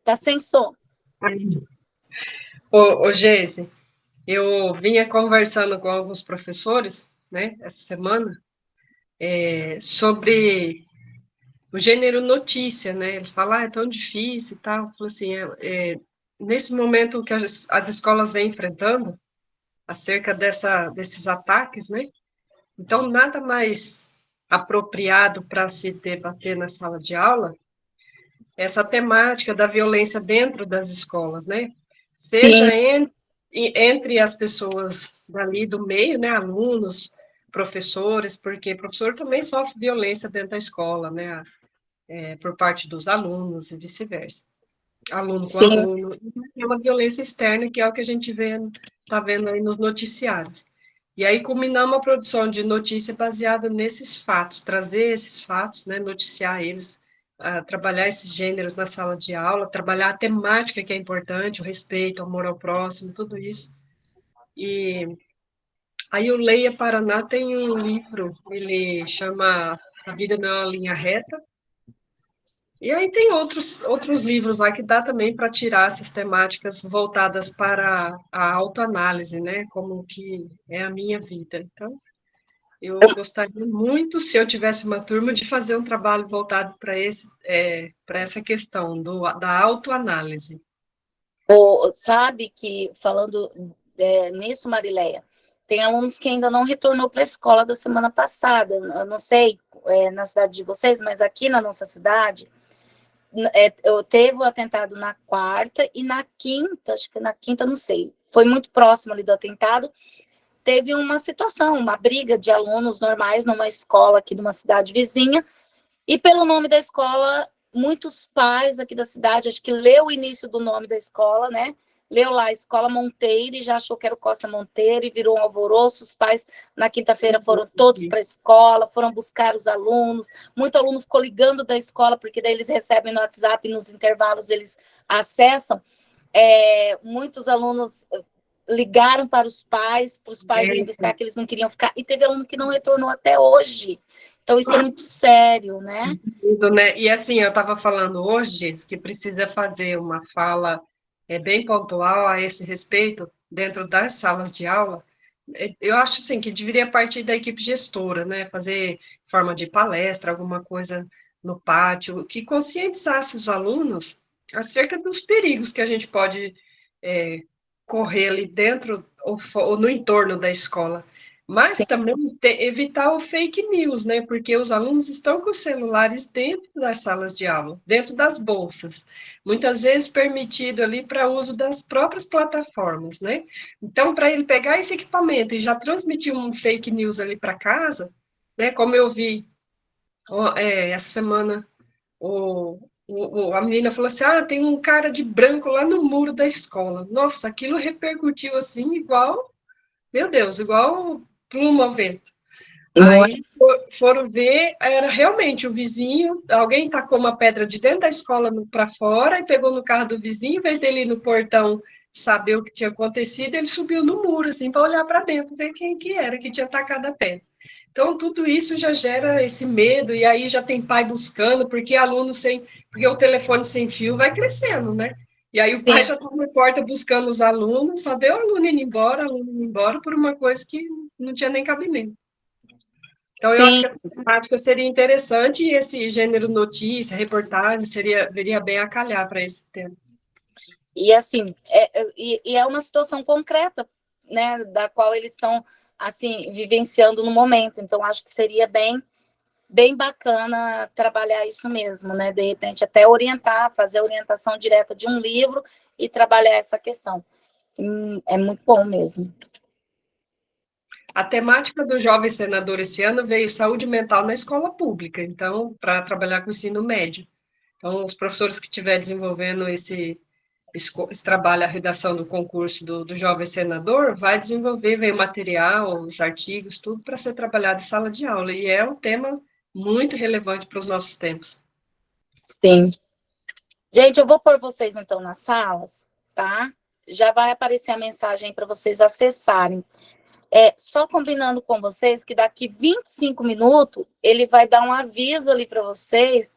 Tá sem som. Ô Geise, eu vinha conversando com alguns professores né, essa semana, sobre o gênero notícia, né? Eles falam, é tão difícil e tal. Eu falo assim, nesse momento que as escolas vêm enfrentando, acerca desses ataques, né? Então, nada mais apropriado para se debater na sala de aula essa temática da violência dentro das escolas, né? Seja entre as pessoas dali do meio, né? Alunos, professores, porque professor também sofre violência dentro da escola, né? Por parte dos alunos e vice-versa. Aluno com Sim. aluno, e é uma violência externa, que é o que a gente está vendo aí nos noticiários. E aí culminar uma produção de notícia baseada nesses fatos, trazer esses fatos, né, noticiar eles, trabalhar esses gêneros na sala de aula, trabalhar a temática que é importante, o respeito, o amor ao próximo, tudo isso. E aí o Leia Paraná tem um livro, ele chama A Vida Não é uma Linha Reta. E aí tem outros livros lá que dá também para tirar essas temáticas voltadas para a autoanálise, né? Como que é a minha vida. Então, eu gostaria muito, se eu tivesse uma turma, de fazer um trabalho voltado para essa questão da autoanálise. Sabe que, falando nisso, Marileia, tem alunos que ainda não retornou para a escola da semana passada. Eu não sei na cidade de vocês, mas aqui na nossa cidade, eu teve o atentado na quarta e na quinta, acho que na quinta, não sei, foi muito próximo ali do atentado, teve uma situação, uma briga de alunos normais numa escola aqui de uma cidade vizinha, e pelo nome da escola, muitos pais aqui da cidade, acho que leu o início do nome da escola, né? Leu lá, Escola Monteiro, e já achou que era o Costa Monteiro, e virou um alvoroço. Os pais, na quinta-feira, foram todos para a escola, foram buscar os alunos. Muito aluno ficou ligando da escola, porque daí eles recebem no WhatsApp, nos intervalos eles acessam. Muitos alunos ligaram para os pais irem buscar, que eles não queriam ficar, e teve aluno que não retornou até hoje. Então, isso é muito sério, né? E assim, eu estava falando hoje, Jess, que precisa fazer uma fala bem pontual a esse respeito dentro das salas de aula. Eu acho assim, que deveria partir da equipe gestora, né? Fazer forma de palestra, alguma coisa no pátio, que conscientizasse os alunos acerca dos perigos que a gente pode correr ali dentro ou no entorno da escola. Mas Sim. também evitar o fake news, né? Porque os alunos estão com os celulares dentro das salas de aula, dentro das bolsas, muitas vezes permitido ali para uso das próprias plataformas, né? Então, para ele pegar esse equipamento e já transmitir um fake news ali para casa, né? Como eu vi essa semana, a menina falou assim, tem um cara de branco lá no muro da escola. Nossa, aquilo repercutiu assim, igual, meu Deus, igual pluma ao vento. Aí foram ver, era realmente o vizinho, alguém tacou uma pedra de dentro da escola para fora e pegou no carro do vizinho, em vez dele ir no portão saber o que tinha acontecido, ele subiu no muro, assim, para olhar para dentro, ver quem que era que tinha tacado a pedra. Então, tudo isso já gera esse medo, e aí já tem pai buscando, porque porque o telefone sem fio vai crescendo, né? E aí o pai já está na porta buscando os alunos, só deu o aluno indo embora por uma coisa que não tinha nem cabimento. Então, eu acho que a prática seria interessante, e esse gênero notícia, reportagem, viria bem a calhar para esse tema. E assim, é uma situação concreta, né, da qual eles estão assim vivenciando no momento. Então, acho que seria bem bacana trabalhar isso mesmo, né? De repente, até fazer a orientação direta de um livro e trabalhar essa questão. É muito bom mesmo. A temática do Jovem Senador esse ano veio saúde mental na escola pública, então, para trabalhar com o ensino médio. Então, os professores que estiver desenvolvendo esse trabalho, a redação do concurso do Jovem Senador, vai desenvolver, veio material, os artigos, tudo para ser trabalhado em sala de aula, e é um tema muito relevante para os nossos tempos. Sim. Gente, eu vou pôr vocês, então, nas salas, tá? Já vai aparecer a mensagem para vocês acessarem. Só combinando com vocês que daqui 25 minutos, ele vai dar um aviso ali para vocês,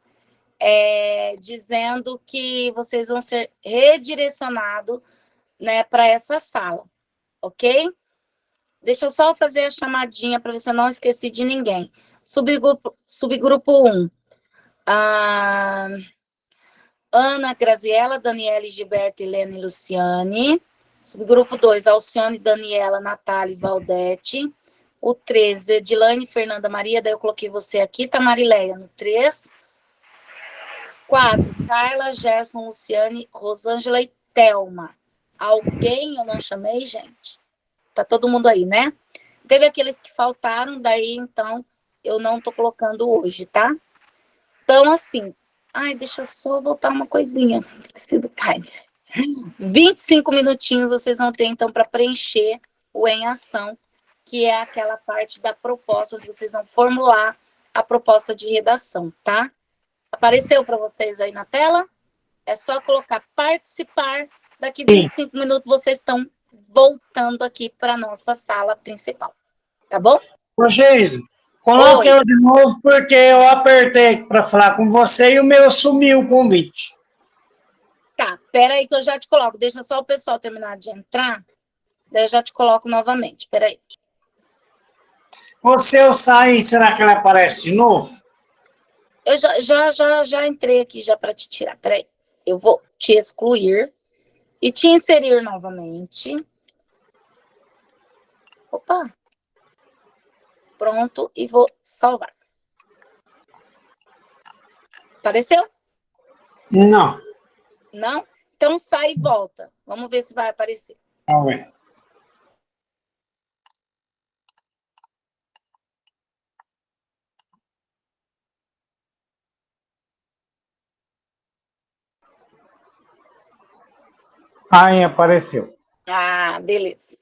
dizendo que vocês vão ser redirecionados, né, para essa sala, ok? Deixa eu só fazer a chamadinha para ver se eu não esqueci de ninguém. Subgrupo 1. Ana, Graziela, Daniela, Gilberto, Helena e Luciane. Subgrupo 2, Alcione, Daniela, Natália e Valdete. O 3, Edilane, Fernanda, Maria, daí eu coloquei você aqui, tá, Marileia, no 3. 4, Carla, Gerson, Luciane, Rosângela e Thelma. Alguém eu não chamei, gente? Tá todo mundo aí, né? Teve aqueles que faltaram, daí, então, eu não tô colocando hoje, tá? Então, assim, deixa eu só voltar uma coisinha, esqueci do timer. 25 minutinhos vocês vão ter, então, para preencher o em ação, que é aquela parte da proposta, onde vocês vão formular a proposta de redação, tá? Apareceu para vocês aí na tela? É só colocar participar. Daqui 25 minutos vocês estão voltando aqui para a nossa sala principal. Tá bom? Ô, Geise, coloque eu de novo, porque eu apertei para falar com você e o meu sumiu o convite. Tá, peraí que eu já te coloco. Deixa só o pessoal terminar de entrar, daí eu já te coloco novamente. Peraí. Se eu sair, será que ela aparece de novo? Eu já entrei aqui já para te tirar. Peraí. Eu vou te excluir e te inserir novamente. Opa. Pronto, e vou salvar. Apareceu? Não. Não? Então sai e volta. Vamos ver se vai aparecer. Vamos ver. Aí apareceu. Beleza.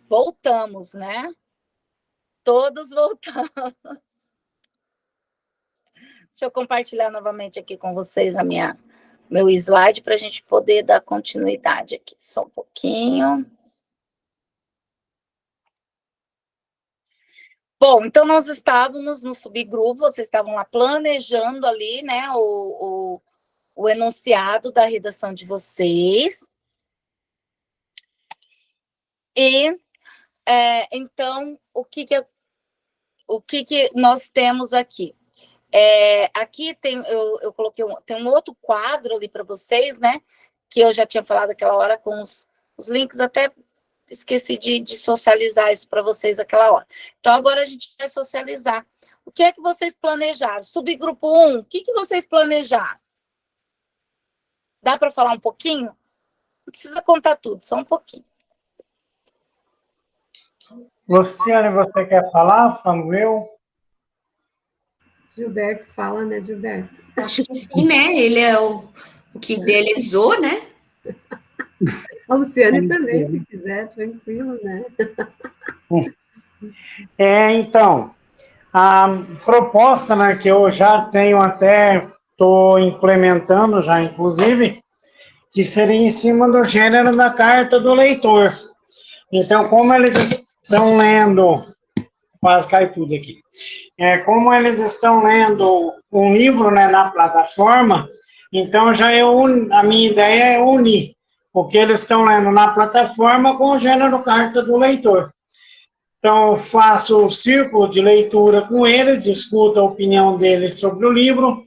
Voltamos, né? Todos voltamos. Deixa eu compartilhar novamente aqui com vocês meu slide para a gente poder dar continuidade aqui. Só um pouquinho. Bom, então nós estávamos no subgrupo, vocês estavam lá planejando ali, né, o enunciado da redação de vocês. E, então, o que nós temos aqui? Aqui eu coloquei tem um outro quadro ali para vocês, né? Que eu já tinha falado aquela hora com os links, até esqueci de socializar isso para vocês aquela hora. Então, agora a gente vai socializar. O que é que vocês planejaram? Subgrupo 1, o que vocês planejaram? Dá para falar um pouquinho? Não precisa contar tudo, só um pouquinho. Luciane, você quer falar? Falo eu? Gilberto fala, né, Gilberto? Acho que sim, né? Ele é o que idealizou, né? A Luciane também, se quiser, tranquilo, né? Então, a proposta, né, que eu já tenho até, estou implementando já, inclusive, que seria em cima do gênero da carta do leitor. Então, como eles estão lendo, quase cai tudo aqui, como eles estão lendo um livro, né, na plataforma, então a minha ideia é unir o que eles estão lendo na plataforma com o gênero carta do leitor. Então, eu faço o círculo de leitura com eles, discuto a opinião deles sobre o livro,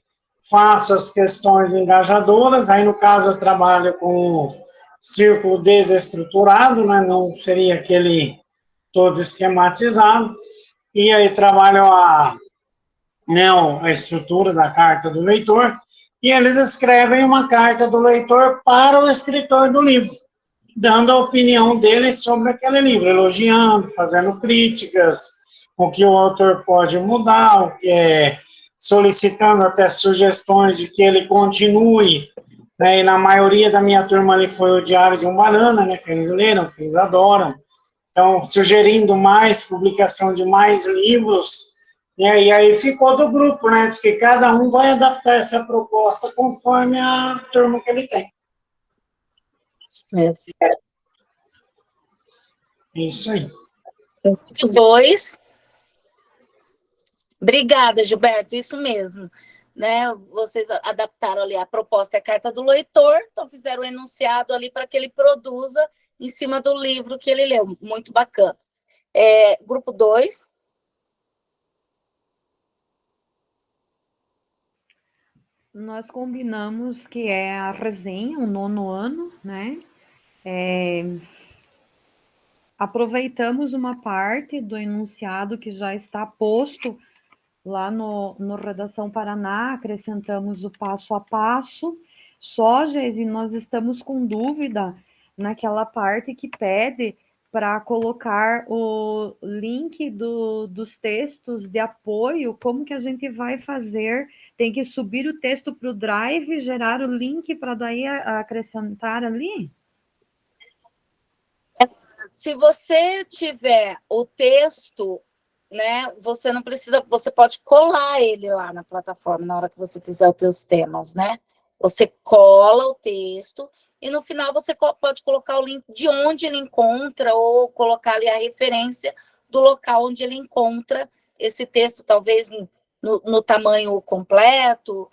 faço as questões engajadoras, aí no caso eu trabalho com o círculo desestruturado, né, não seria aquele todo esquematizado, e aí trabalho a estrutura da carta do leitor, e eles escrevem uma carta do leitor para o escritor do livro, dando a opinião deles sobre aquele livro, elogiando, fazendo críticas, o que o autor pode mudar, solicitando até sugestões de que ele continue, né, e na maioria da minha turma ali foi o Diário de um Banana, né, que eles leram, que eles adoram, então, sugerindo mais publicação de mais livros, né, e aí ficou do grupo, né, de que cada um vai adaptar essa proposta conforme a turma que ele tem. Isso aí. 2. Obrigada, Gilberto, isso mesmo. Né? Vocês adaptaram ali a proposta e a carta do leitor, então fizeram o enunciado ali para que ele produza em cima do livro que ele leu. Muito bacana. Grupo 2. Nós combinamos que é a resenha, o 9º ano, né? Aproveitamos uma parte do enunciado que já está posto lá no Redação Paraná, acrescentamos o passo a passo. Só, Geise, nós estamos com dúvida naquela parte que pede para colocar o link dos textos de apoio. Como que a gente vai fazer? Tem que subir o texto para o Drive, gerar o link para daí acrescentar ali? Se você tiver o texto, né, você não precisa, você pode colar ele lá na plataforma na hora que você fizer os seus temas, né? Você cola o texto e no final você pode colocar o link de onde ele encontra ou colocar ali a referência do local onde ele encontra esse texto, talvez no tamanho completo,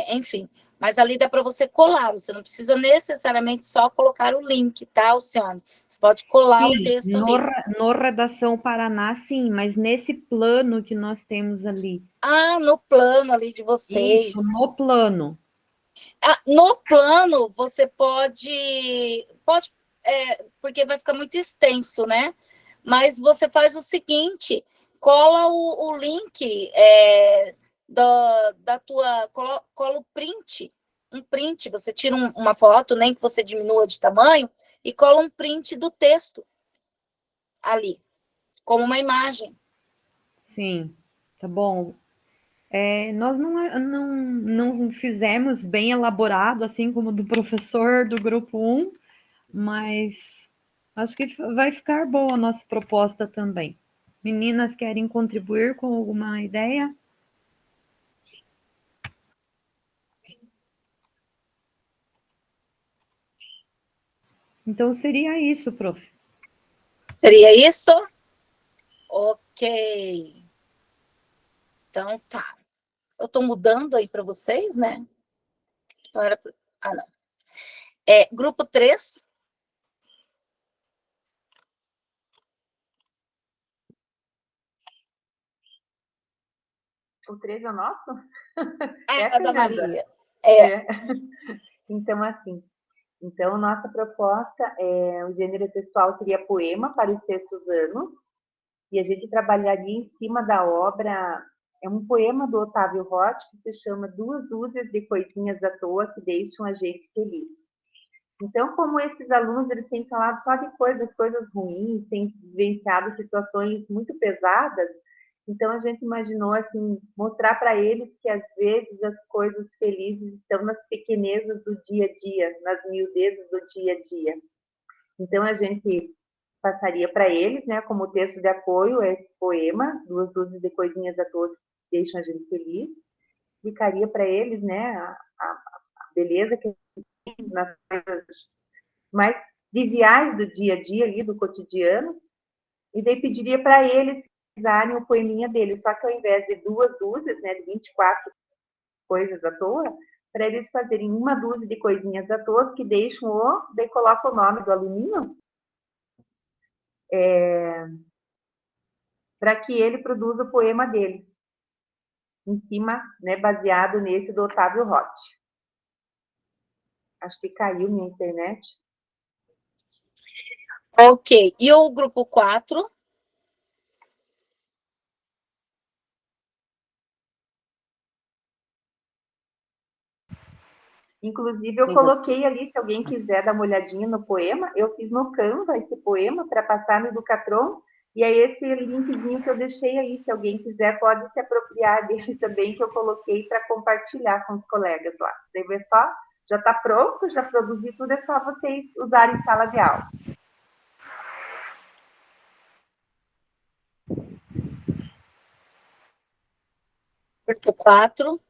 enfim. Mas ali dá para você colar, você não precisa necessariamente só colocar o link, tá, Alcione? Você pode colar o texto ali. No Redação Paraná, sim, mas nesse plano que nós temos ali. Ah, no plano ali de vocês. Isso, no plano. No plano, você pode porque vai ficar muito extenso, né? Mas você faz o seguinte, cola o link da tua, cola o print, um print, você tira uma foto, nem que você diminua de tamanho, e cola um print do texto ali, como uma imagem. Sim, tá bom. Nós não fizemos bem elaborado, assim como do professor do grupo 1, mas acho que vai ficar boa a nossa proposta também. Meninas, querem contribuir com alguma ideia? Então, seria isso, prof. Seria isso? Ok. Então, tá. Eu estou mudando aí para vocês, né? Não. Grupo 3. O 3 é o nosso? A da Maria. Então, assim, nossa proposta o gênero textual seria poema para os 6º anos, e a gente trabalharia em cima da obra, um poema do Otávio Roth, que se chama Duas Dúzias de Coisinhas à Toa que Deixam a Gente Feliz. Então, como esses alunos, eles têm falado só de coisas ruins, têm vivenciado situações muito pesadas, então a gente imaginou, assim, mostrar para eles que, às vezes, as coisas felizes estão nas pequenezas do dia a dia, nas miudezas do dia a dia. Então, a gente passaria para eles, né, como texto de apoio, esse poema, Duas Dúzias de Coisinhas à Toa que Deixam a Gente Feliz, explicaria para eles, né, a beleza que tem nas coisas mais triviais do dia a dia, ali, do cotidiano, e daí pediria para eles realizarem o poeminha deles, só que ao invés de 2 dúzias, né, de 24 coisas à toa, para eles fazerem 1 dúzia de coisinhas à toa que deixam daí coloca o nome do aluninho, para que ele produza o poema dele, em cima, né, baseado nesse do Otávio Roth. Acho que caiu minha internet. Ok. E o grupo 4? Inclusive, eu coloquei ali, se alguém quiser dar uma olhadinha no poema, eu fiz no Canva esse poema para passar no Educatron, e aí esse linkzinho que eu deixei aí, se alguém quiser, pode se apropriar dele também, que eu coloquei para compartilhar com os colegas lá. Daí só, já está pronto, já produzi tudo, é só vocês usarem em sala de aula. Grupo 4.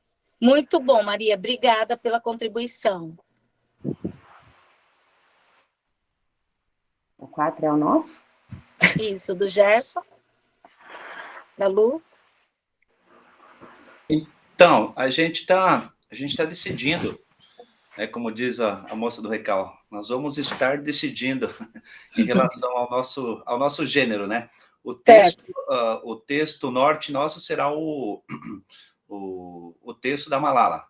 Muito bom, Maria. Obrigada pela contribuição. O 4 é o nosso? Isso, do Gerson. Da Lu. Então, a gente tá decidindo, né, como diz a moça do Recal, nós vamos estar decidindo em relação ao nosso gênero, né? O texto norte nosso será o texto da Malala.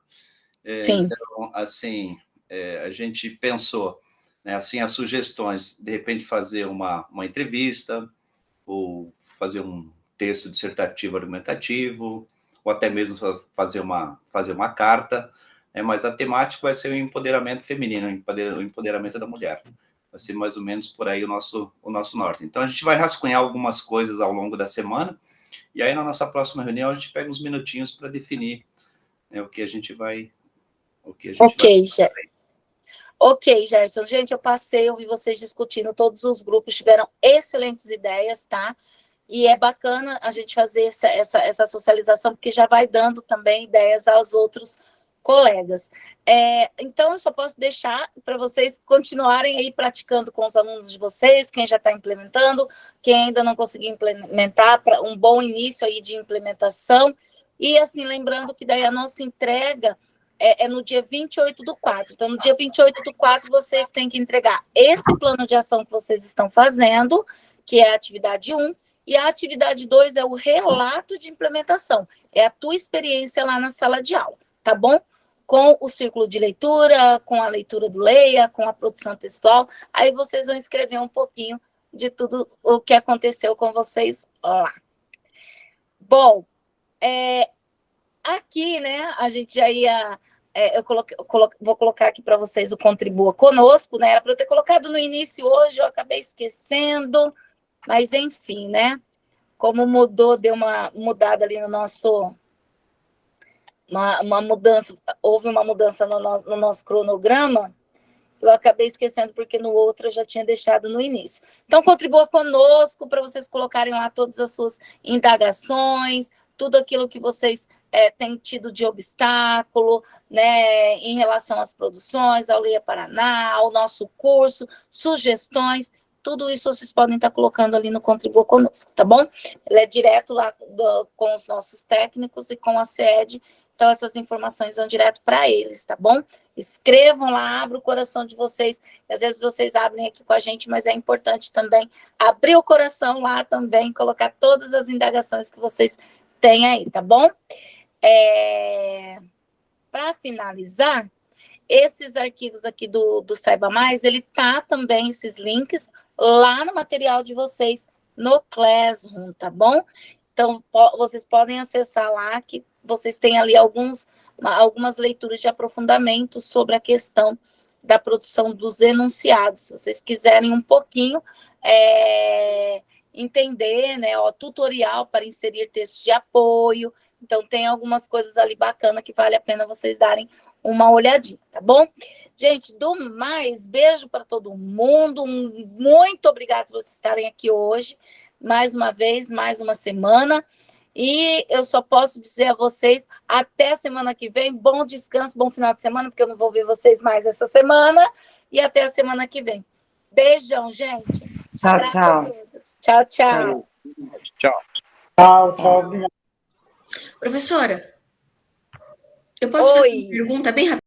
Sim. Então, assim, a gente pensou, né, assim, as sugestões, de repente fazer uma entrevista, ou fazer um texto dissertativo argumentativo, ou até mesmo fazer uma carta, né, mas a temática vai ser o empoderamento feminino, o empoderamento da mulher. Vai ser mais ou menos por aí o nosso norte. Então, a gente vai rascunhar algumas coisas ao longo da semana, e aí na nossa próxima reunião a gente pega uns minutinhos para definir, né, o que a gente vai... Ok, Gerson. Gente, eu vi vocês discutindo, todos os grupos tiveram excelentes ideias, tá? E é bacana a gente fazer essa socialização, porque já vai dando também ideias aos outros colegas. Então, eu só posso deixar para vocês continuarem aí praticando com os alunos de vocês, quem já está implementando, quem ainda não conseguiu implementar, para um bom início aí de implementação. E, assim, lembrando que daí a nossa entrega é no dia 28/4. Então, no dia 28/4, vocês têm que entregar esse plano de ação que vocês estão fazendo, que é a atividade 1, e a atividade 2 é o relato de implementação. É a tua experiência lá na sala de aula, tá bom? Com o círculo de leitura, com a leitura do Leia, com a produção textual. Aí vocês vão escrever um pouquinho de tudo o que aconteceu com vocês lá. Bom, aqui, né, a gente já ia... vou colocar aqui para vocês o Contribua Conosco, né? Era para eu ter colocado no início hoje, eu acabei esquecendo, mas enfim, né? Como mudou, deu uma mudada ali no nosso... Uma mudança, houve uma mudança no nosso cronograma, eu acabei esquecendo porque no outro eu já tinha deixado no início. Então, contribua conosco para vocês colocarem lá todas as suas indagações, tudo aquilo que vocês têm tido de obstáculo, né, em relação às produções, ao Leia Paraná, ao nosso curso, sugestões, tudo isso vocês podem estar colocando ali no Contribua Conosco, tá bom? Ele é direto lá com os nossos técnicos e com a SED, então essas informações vão direto para eles, tá bom? Escrevam lá, abra o coração de vocês, às vezes vocês abrem aqui com a gente, mas é importante também abrir o coração lá também, colocar todas as indagações que vocês têm aí, tá bom? Para finalizar, esses arquivos aqui do Saiba Mais, ele tá também, esses links, lá no material de vocês, no Classroom, tá bom? Então, vocês podem acessar lá, que vocês têm ali algumas leituras de aprofundamento sobre a questão da produção dos enunciados. Se vocês quiserem um pouquinho entender, né, tutorial para inserir textos de apoio. Então, tem algumas coisas ali bacanas que vale a pena vocês darem uma olhadinha, tá bom? Gente, do mais, beijo para todo mundo. Muito obrigada por vocês estarem aqui hoje. Mais uma vez, mais uma semana. E eu só posso dizer a vocês, até a semana que vem, bom descanso, bom final de semana, porque eu não vou ver vocês mais essa semana. E até a semana que vem. Beijão, gente. Tchau, Abraço tchau. a todos. Tchau, tchau. Tchau. Tchau, tchau. Professora, eu posso fazer uma pergunta bem rápida?